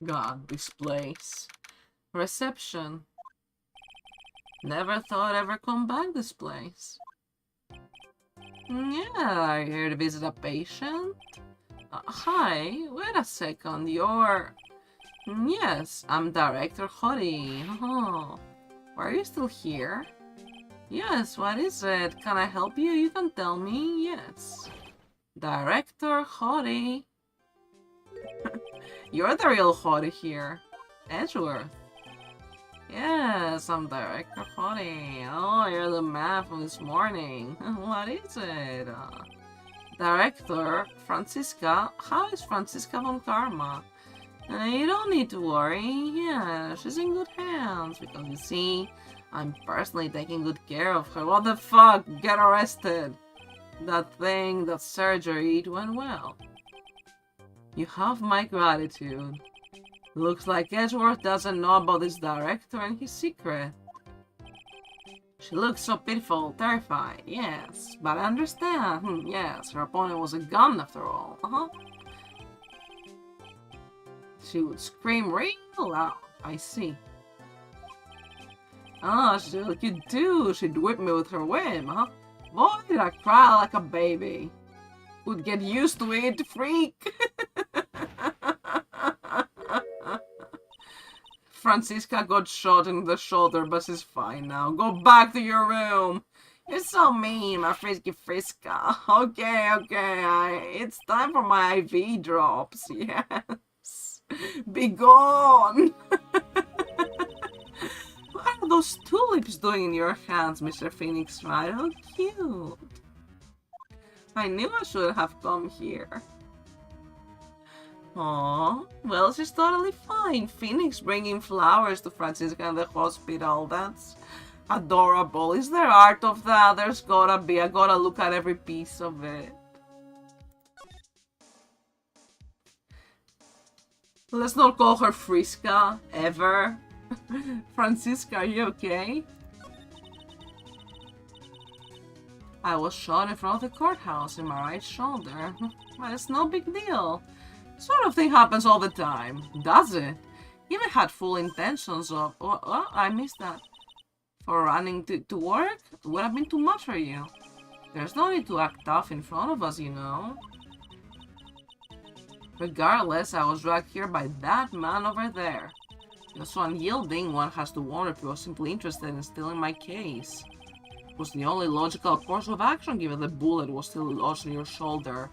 God, this place. Reception. Never thought I'd ever come back this place. Yeah, are you here to visit a patient? Hi, wait a second, you're... Yes, I'm Director Hori. Oh, why are you still here? Yes, what is it? Can I help you? You can tell me. Yes. Director Hori. You're the real Hori here. Edgeworth. Yes, I'm Director Hori. Oh, you're the man from this morning. What is it? Director Franziska. How is Franziska von Karma? You don't need to worry. Yeah, she's in good hands. Because you see, I'm personally taking good care of her. What the fuck? Get arrested. That thing, that surgery, it went well. You have my gratitude. Looks like Edgeworth doesn't know about this director and his secret. She looks so pitiful, terrified, yes. But I understand. Yes, her opponent was a gun after all. She would scream real loud. I see. She like you do. She'd whip me with her whim, huh? Boy, did I cry like a baby. Would get used to it, freak. Franziska got shot in the shoulder, but she's fine now. Go back to your room. You're so mean, my frisky Friska. Okay, it's time for my IV drops, yes. Be gone. What are those tulips doing in your hands, Mr. Phoenix Wright? How cute. I knew I should have come here. Aw, well, she's totally fine. Phoenix bringing flowers to Franziska in the hospital. That's adorable. Is there art of that? There's gotta be. I gotta look at every piece of it. Let's not call her Friska, ever. Franziska, are you okay? I was shot in front of the courthouse in my right shoulder. But it's no big deal. Sort of thing happens all the time, does it? Even had full intentions of... What? I missed that. For running to work? It would have been too much for you. There's no need to act tough in front of us, you know. Regardless, I was dragged here by that man over there. Just unyielding, one has to wonder if he was simply interested in stealing my case. It was the only logical course of action given the bullet was still lodged in your shoulder.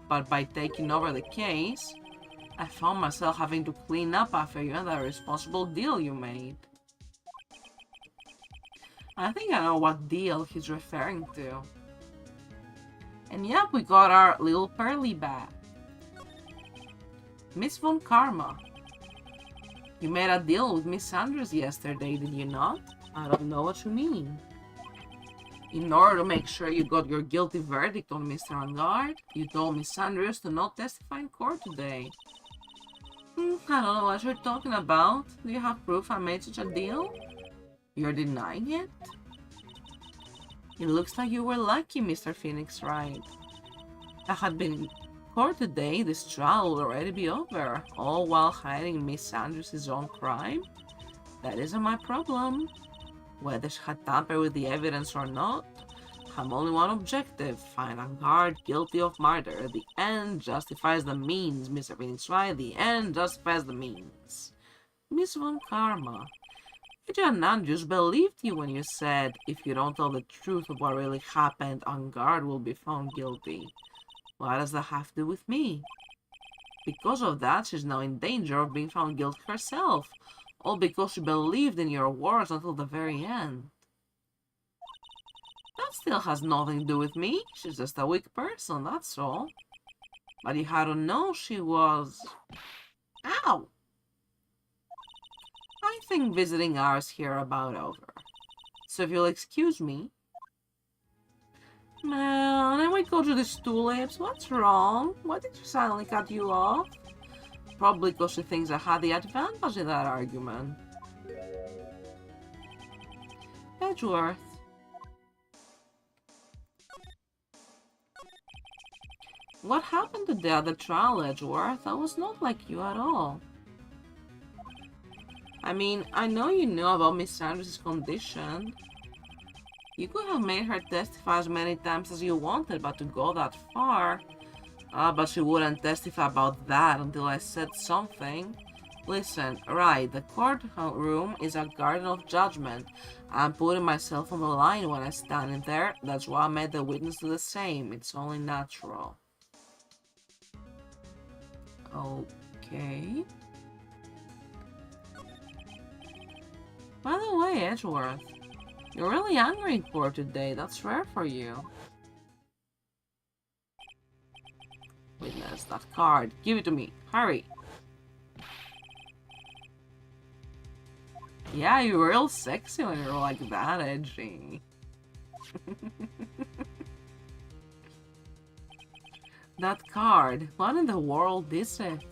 But by taking over the case, I found myself having to clean up after you and that irresponsible deal you made. I think I know what deal he's referring to. And yep, we got our little Pearly back. Miss Von Karma. You made a deal with Miss Sanders yesterday, did you not? I don't know what you mean. In order to make sure you got your guilty verdict on Mr. Angard, you told Miss Sanders to not testify in court today. I don't know what you're talking about. Do you have proof I made such a deal? You're denying it? It looks like you were lucky, Mr. Phoenix Wright. If I had been in court today, this trial would already be over, all while hiding Miss Sanders' own crime? That isn't my problem. Whether she had tampered with the evidence or not, I'm only one objective: find Angard guilty of murder. The end justifies the means, Mr. Phoenix Wright. The end justifies the means. Miss Von Karma, Agent Andrews believed you when you said, if you don't tell the truth of what really happened, Angard will be found guilty. What does that have to do with me? Because of that, she's now in danger of being found guilty herself. All because she believed in your words until the very end. That still has nothing to do with me. She's just a weak person, that's all. But you had to know she was... Ow! I think visiting hours here are about over. So if you'll excuse me... Man, and we go to the tulips. What's wrong? Why did you suddenly cut you off? Probably because she thinks I had the advantage in that argument. Edgeworth. What happened today at the trial, Edgeworth? I was not like you at all. I mean, I know you knew about Miss Andrews' condition. You could have made her testify as many times as you wanted, but to go that far... but she wouldn't testify about that until I said something. Listen, Wright, the courtroom is a garden of judgment. I'm putting myself on the line when I stand in there. That's why I made the witness do the same. It's only natural. Okay. By the way, Edgeworth, you're really angry in court today. That's rare for you. Witness, that card. Give it to me. Hurry. Yeah, you're real sexy when you're like that edgy. That card. What in the world is it?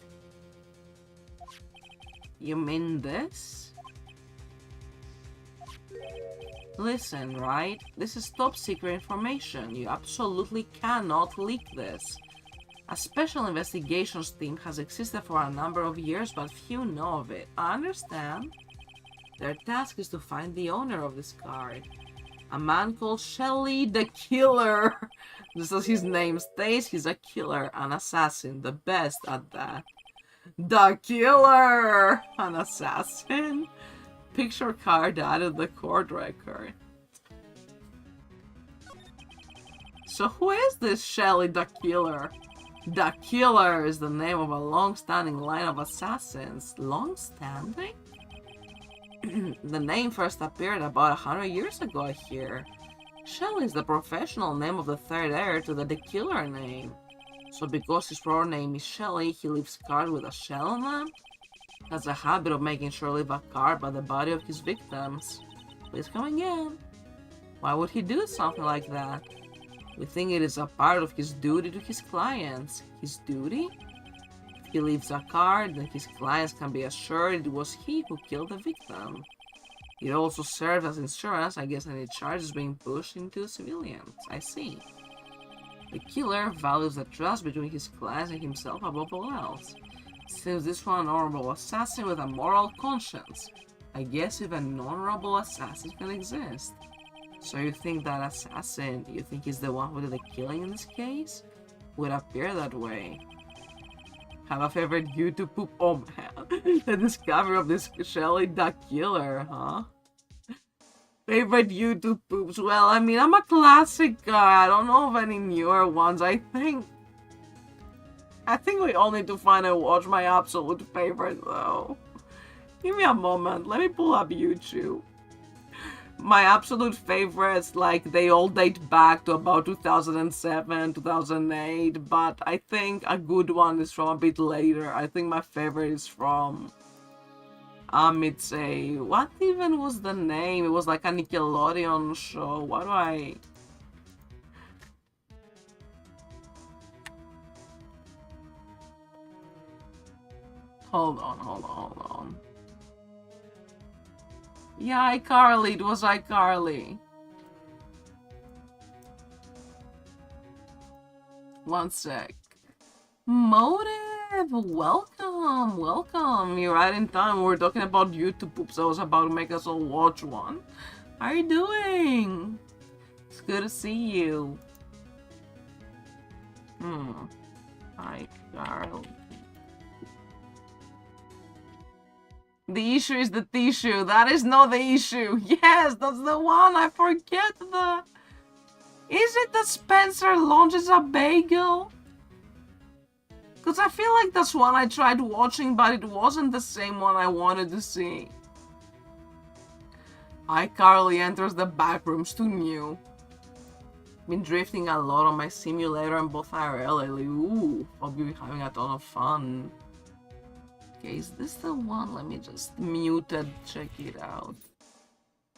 You mean this? Listen, Wright. This is top secret information. You absolutely cannot leak this. A special investigations team has existed for a number of years, but few know of it. I understand. Their task is to find the owner of this card. A man called Shelly the Killer. Just as his name states, he's a killer, an assassin, the best at that. The Killer! An assassin? Picture card added the court record. So who is this Shelly the Killer? The Killer is the name of a long-standing line of assassins. Long-standing? The name first appeared about 100 years ago here. Shelley is the professional name of the third heir to the Killer name. So because his proper name is Shelley, he leaves cards with a shell on them? Has a habit of making sure to leave a card by the body of his victims. Please come again. Why would he do something like that? We think it is a part of his duty to his clients. His duty? If he leaves a card, then his clients can be assured it was he who killed the victim. It also serves as insurance against any charges being pushed into civilians. I see. The killer values the trust between his clients and himself above all else. Seems this one an honorable assassin with a moral conscience. I guess even non-honorable assassins can exist. So you think that assassin, you think he's the one who did the killing in this case? Would appear that way. Have a favorite YouTube poop? Oh man, the discovery of this Shelly the Killer, huh? Favorite YouTube poops? Well, I mean, I'm a classic guy. I don't know of any newer ones. I think we all need to find and watch my absolute favorite though. Give me a moment. Let me pull up YouTube. My absolute favorites, like, they all date back to about 2007, 2008, but I think a good one is from a bit later. I think my favorite is from, it's a, what even was the name? It was like a Nickelodeon show. What do I... Hold on. Yeah, iCarly, it was iCarly. One sec. Motive, welcome. You're right in time. We're talking about YouTube poops. I was about to make us all watch one. How are you doing? It's good to see you. iCarly. The issue is the tissue. That is not the issue. Yes, that's the one. I forget the... Is it that Spencer launches a bagel? Because I feel like that's one I tried watching, but it wasn't the same one I wanted to see. iCarly enters the backrooms to new. Been drifting a lot on my simulator and both IRL lately. Ooh, hope you're having a ton of fun. Okay, is this the one? Let me just mute it, check it out.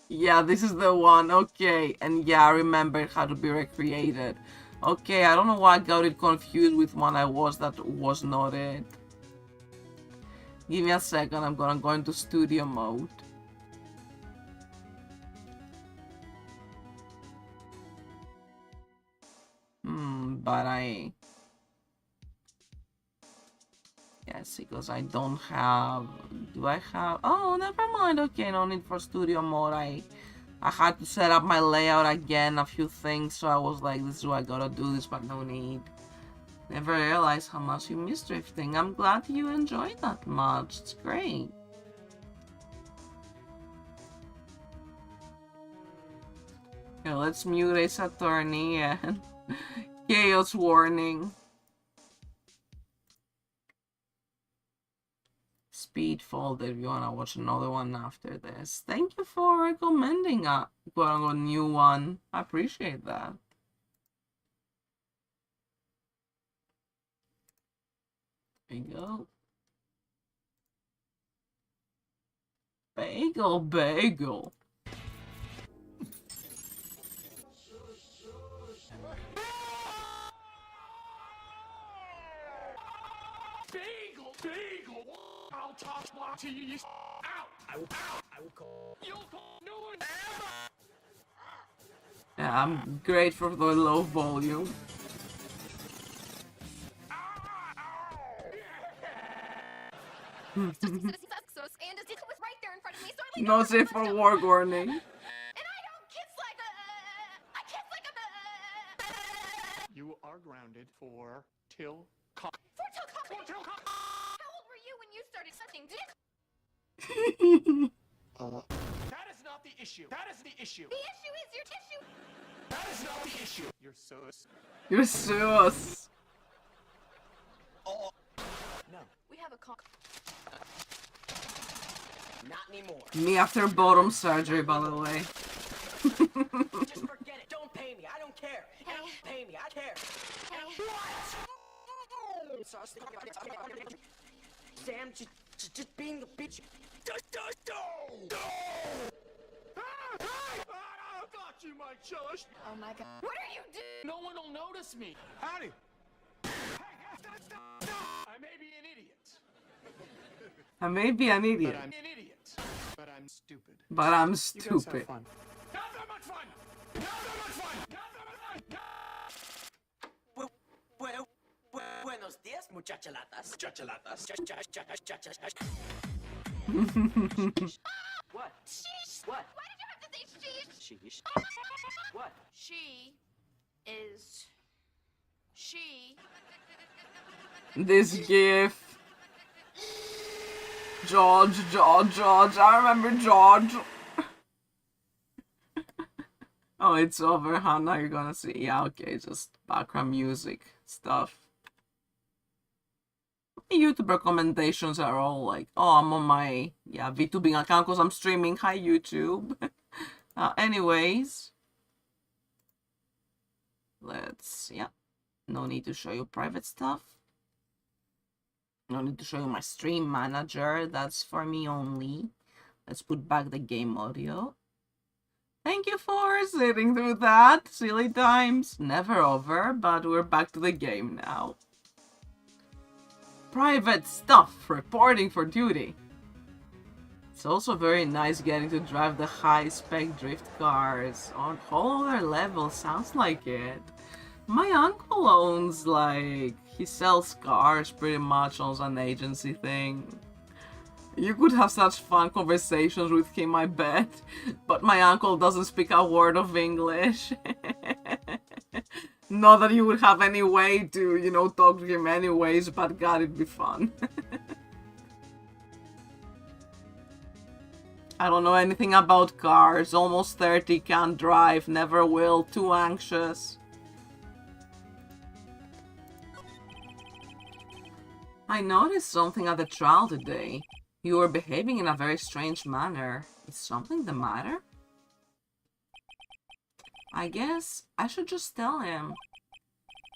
Yeah, this is the one, okay. And yeah, I remember how to be recreated. Okay, I don't know why I got it confused with one I was that was not it. Give me a second, I'm gonna go into studio mode. But yes, because I don't have... Do I have... Oh, never mind. Okay, no need for studio mode. I had to set up my layout again, a few things, so I was like, this is what I gotta do this, but no need. Never realized how much you miss drifting. I'm glad you enjoyed that much. It's great. Okay, let's mute Ace Attorney and Chaos Warning. Speed Folder if you wanna watch another one after this. Thank you for recommending a quote-unquote new one. I appreciate that. There you go. Bagel, bagel. Bagel, bagel. I'll toss my teeth out. I will call. You'll call no one ever. Yeah, I'm great for the low volume. No safe for war warning. And I don't kiss like a... I kiss like a... You are grounded for till cock. For till cock. How old were you when you started sucking dick? That is not the issue. That is the issue. The issue is your tissue. That is not the issue. You're sus. You're sus. Oh. No. We have a cock. Not anymore. Me after bottom surgery, by the way. Just forget it. Don't pay me. I don't care. Hey. Don't pay me. I care. Hey. Sam, just being a bitch. I thought you might shush. Oh my god. What are you doing? No one will notice me. Howdy. I may be an idiot. I may be an idiot, But I'm an idiot. But I'm stupid. but I'm You guys stupid. have fun. Not that much fun. Not that much fun. Not that much fun. Buenos días, muchachalatas. Muchachalatas. What? Sheesh. What? Why did you have to say sheesh? Sheesh. What? She is... She... This gif. George. I remember George. Oh, it's over, huh? Now you're gonna see. Yeah, okay, just background music stuff. YouTube recommendations are all like, oh, I'm on my, VTubing account because I'm streaming. Hi, YouTube. Anyways. No need to show you private stuff. No need to show you my stream manager. That's for me only. Let's put back the game audio. Thank you for sitting through that. Silly times. Never over, but we're back to the game now. Private stuff. Reporting for duty. It's also very nice getting to drive the high-spec drift cars on whole other level. Sounds like it. My uncle owns, like, he sells cars pretty much, owns an agency thing. You could have such fun conversations with him, I bet. But my uncle doesn't speak a word of English. Not that you would have any way to, talk to him anyways, but God, it'd be fun. I don't know anything about cars. Almost 30, can't drive, never will, too anxious. I noticed something at the trial today. You were behaving in a very strange manner. Is something the matter? I guess I should just tell him.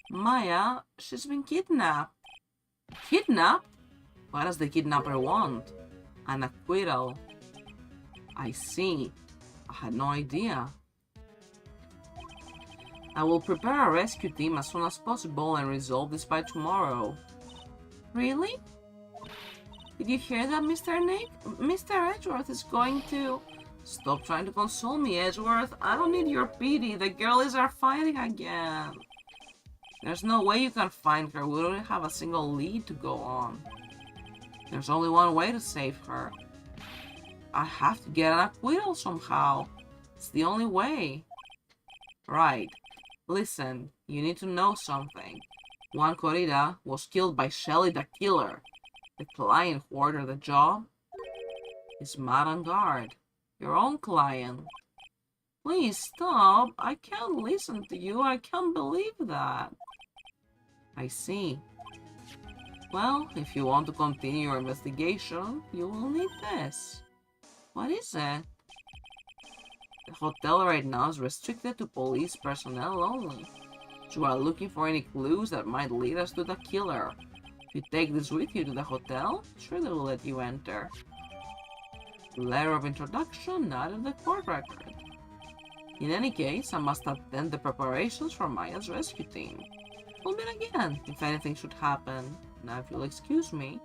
Maya, she's been kidnapped. Kidnapped? What does the kidnapper want? An acquittal. I see. I had no idea. I will prepare a rescue team as soon as possible and resolve this by tomorrow. Really? Did you hear that, Mr. Nick? Mr. Edgeworth is going to... Stop trying to console me, Edgeworth. I don't need your pity. The girlies are fighting again. There's no way you can find her. We don't have a single lead to go on. There's only one way to save her. I have to get an acquittal somehow. It's the only way. Right. Listen, you need to know something. Juan Corrida was killed by Shelly the Killer. The client who ordered the job is mad on guard. Your own client. Please stop. I can't listen to you. I can't believe that. I see. Well, if you want to continue your investigation, you will need this. What is it? The hotel right now is restricted to police personnel only. You are looking for any clues that might lead us to the killer. If you take this with you to the hotel, sure they will let you enter. Letter of introduction, not in the court record. In any case, I must attend the preparations for Maya's rescue team. We'll meet again, if anything should happen. Now, if you'll excuse me.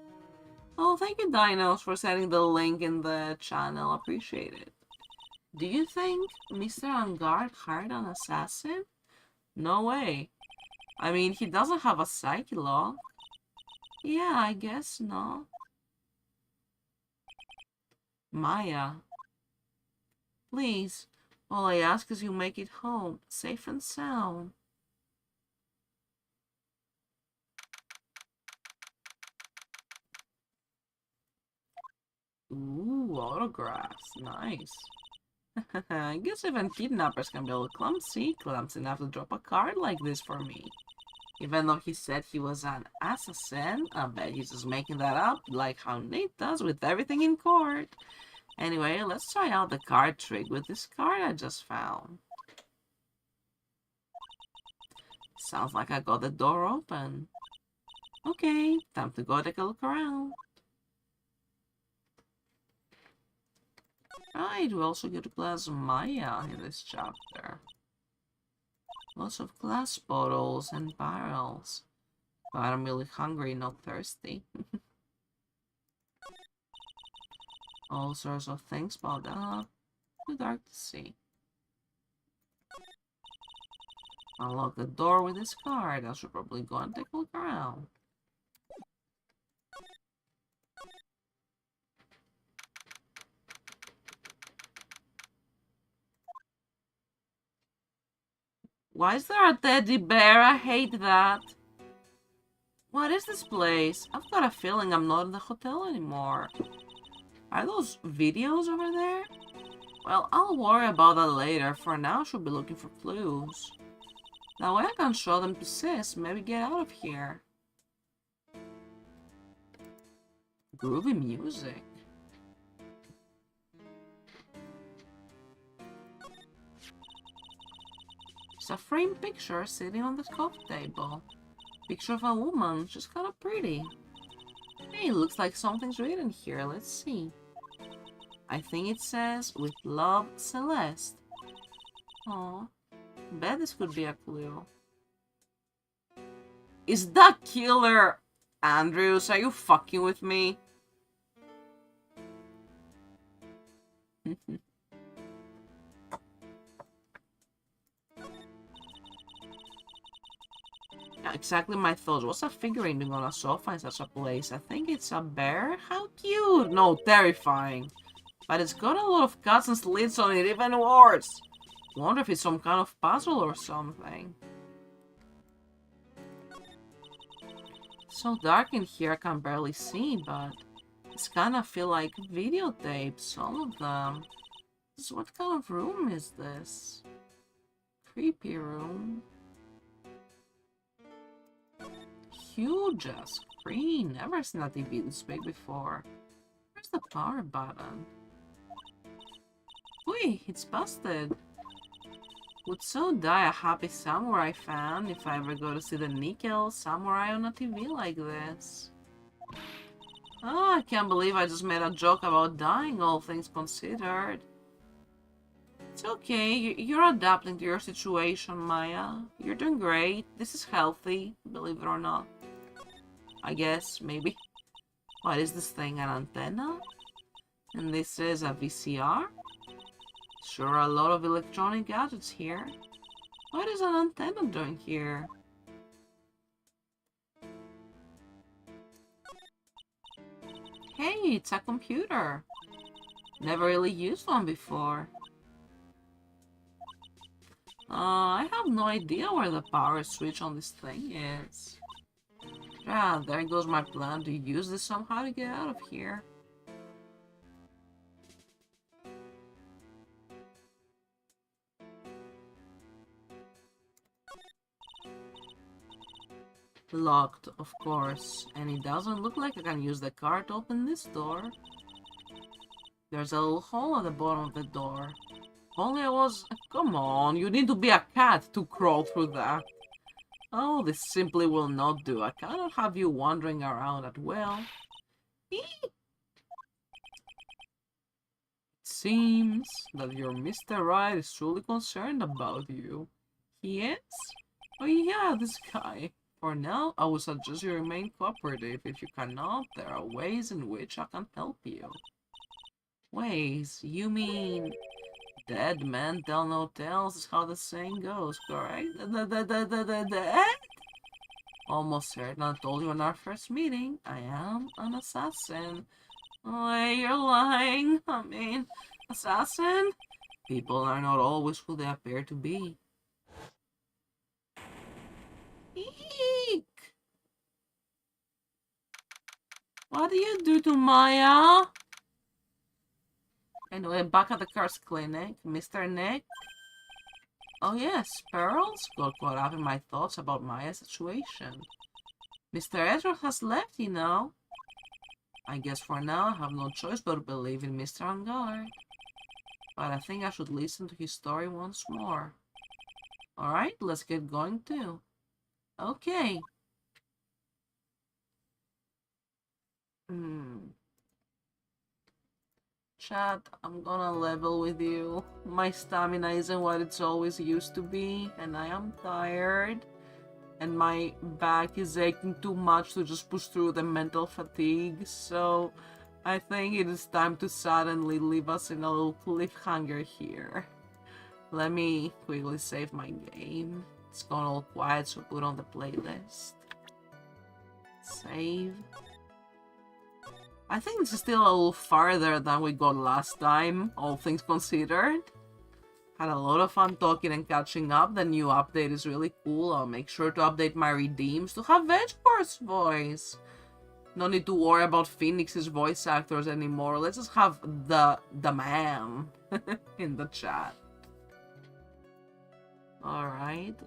Oh, thank you, Dinos, for sending the link in the channel. Appreciate it. Do you think Mr. Angard hired an assassin? No way. I mean, he doesn't have a psyche lock. Yeah, I guess not. Maya. Please, all I ask is you make it home, safe and sound. Ooh, autographs. Nice. I guess even kidnappers can be a little clumsy. Clumsy enough to drop a card like this for me. Even though he said he was an assassin, I bet he's just making that up, like how Nate does with everything in court. Anyway, let's try out the card trick with this card I just found. Sounds like I got the door open. Okay, time to go take a look around. Right, we also get to glass Maya in this chapter. Lots of glass bottles and barrels. But I'm really hungry, not thirsty. All sorts of things piled up. Too dark to see. Unlock the door with this card. I should probably go and take a look around. Why is there a teddy bear? I hate that. What is this place? I've got a feeling I'm not in the hotel anymore. Are those videos over there? Well, I'll worry about that later. For now, I should be looking for clues. That way I can show them to Sis. Maybe get out of here. Groovy music. It's a framed picture sitting on the coffee table. Picture of a woman. She's kind of pretty. Hey, looks like something's written here. Let's see. I think it says, "With love, Celeste." Aw. Bet this could be a clue. Is that killer Andrews? Are you fucking with me? Yeah, exactly my thoughts. What's a figurine doing on a sofa in such a place? I think it's a bear? How cute! No, terrifying. But it's got a lot of cuts and slits on it, even worse. Wonder if it's some kind of puzzle or something. So dark in here I can barely see, but it's kinda feel like videotapes, some of them. So what kind of room is this? Creepy room. Huge screen. Never seen a TV this big before. Where's the power button? Wait, it's busted. Would so die a happy samurai fan if I ever go to see the Nickel samurai on a TV like this. Oh, I can't believe I just made a joke about dying, all things considered. It's okay, you're adapting to your situation, Maya. You're doing great. This is healthy, believe it or not. I guess, maybe. What is this thing, an antenna? And this is a VCR? Sure, a lot of electronic gadgets here. What is an antenna doing here? Hey, it's a computer. Never really used one before. I have no idea where the power switch on this thing is. Ah, there goes my plan to use this somehow to get out of here. Locked, of course, and it doesn't look like I can use the card to open this door. There's a little hole at the bottom of the door. Only I was... Come on, you need to be a cat to crawl through that. Oh, this simply will not do. I cannot have you wandering around at will. It seems that your Mr. Wright is truly concerned about you. He is? Oh yeah, this guy. For now, I would suggest you remain cooperative. If you cannot, there are ways in which I can help you. Ways? You mean... Dead men tell no tales is how the saying goes, correct? Dead? Almost certain I told you in our first meeting. I am an assassin. Oh, you're lying. I mean, assassin? People are not always who they appear to be. Eek! What do you do to Maya? Anyway, back at the car's clinic, Mr. Nick. Oh yes, Pearls got caught up in my thoughts about Maya's situation. Mr. Ezra has left, you know. I guess for now I have no choice but to believe in Mr. Angard. But I think I should listen to his story once more. Alright, let's get going too. Okay. Chat, I'm gonna level with you. My stamina isn't what it's always used to be, and I am tired. And my back is aching too much to just push through the mental fatigue, so I think it is time to suddenly leave us in a little cliffhanger here. Let me quickly save my game. It's gone all quiet, so put on the playlist. Save. I think this is still a little farther than we got last time, all things considered. Had a lot of fun talking and catching up. The new update is really cool. I'll make sure to update my redeems to have Vegpor's voice. No need to worry about Phoenix's voice actors anymore. Let's just have the man in the chat. Alright.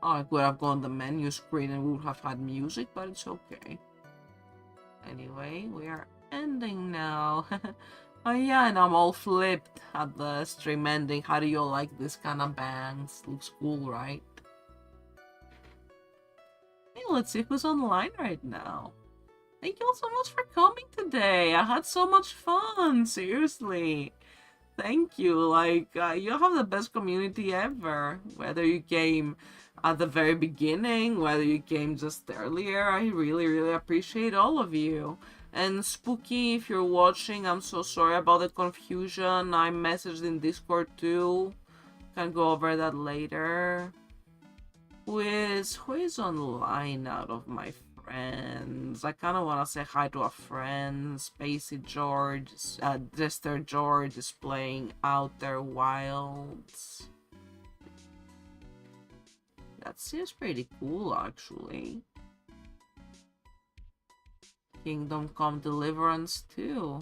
Oh, I could have gone the menu screen and we would have had music, but it's okay. Anyway, we are ending now. Oh yeah, and I'm all flipped at the stream ending. How do you all like this kind of bangs? Looks cool, right? Hey, let's see who's online right now. Thank you all so much for coming today. I had so much fun, seriously. Thank you. Like, you have the best community ever. Whether you came at the very beginning, whether you came just earlier, I really, really appreciate all of you. And Spooky, if you're watching, I'm so sorry about the confusion. I messaged in Discord too. Can go over that later. Who is online out of my friends? I kind of want to say hi to a friend. Spacey George, Jester George is playing Outer Wilds. That seems pretty cool, actually. Kingdom Come Deliverance too.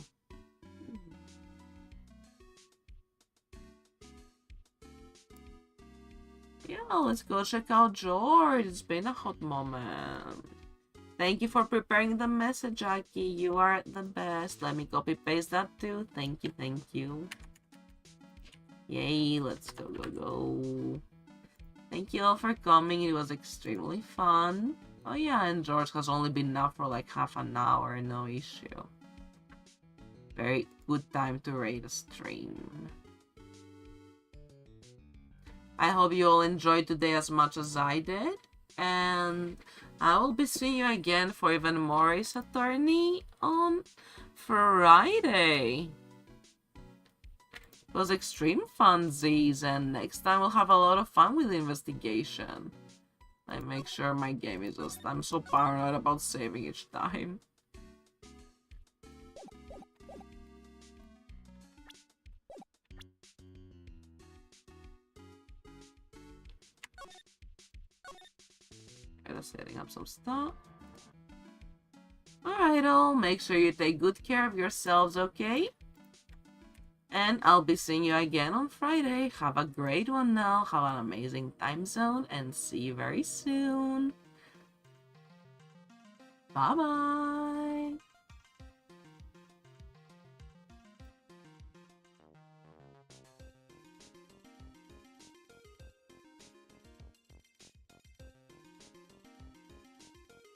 Yeah, let's go check out George. It's been a hot moment. Thank you for preparing the message, Jackie. You are the best. Let me copy paste that too. Thank you, thank you. Yay, let's go. Thank you all for coming. It was extremely fun. Oh yeah, and George has only been up for like half an hour, no issue. Very good time to raid a stream. I hope you all enjoyed today as much as I did. And I will be seeing you again for even more Ace Attorney on Friday. It was extreme funsies, and next time we'll have a lot of fun with the investigation. I make sure my game is just... I'm so paranoid about saving each time. Just setting up some stuff. Alright, all. Make sure you take good care of yourselves, okay? And I'll be seeing you again on Friday. Have a great one now. Have an amazing time zone. And see you very soon. Bye-bye.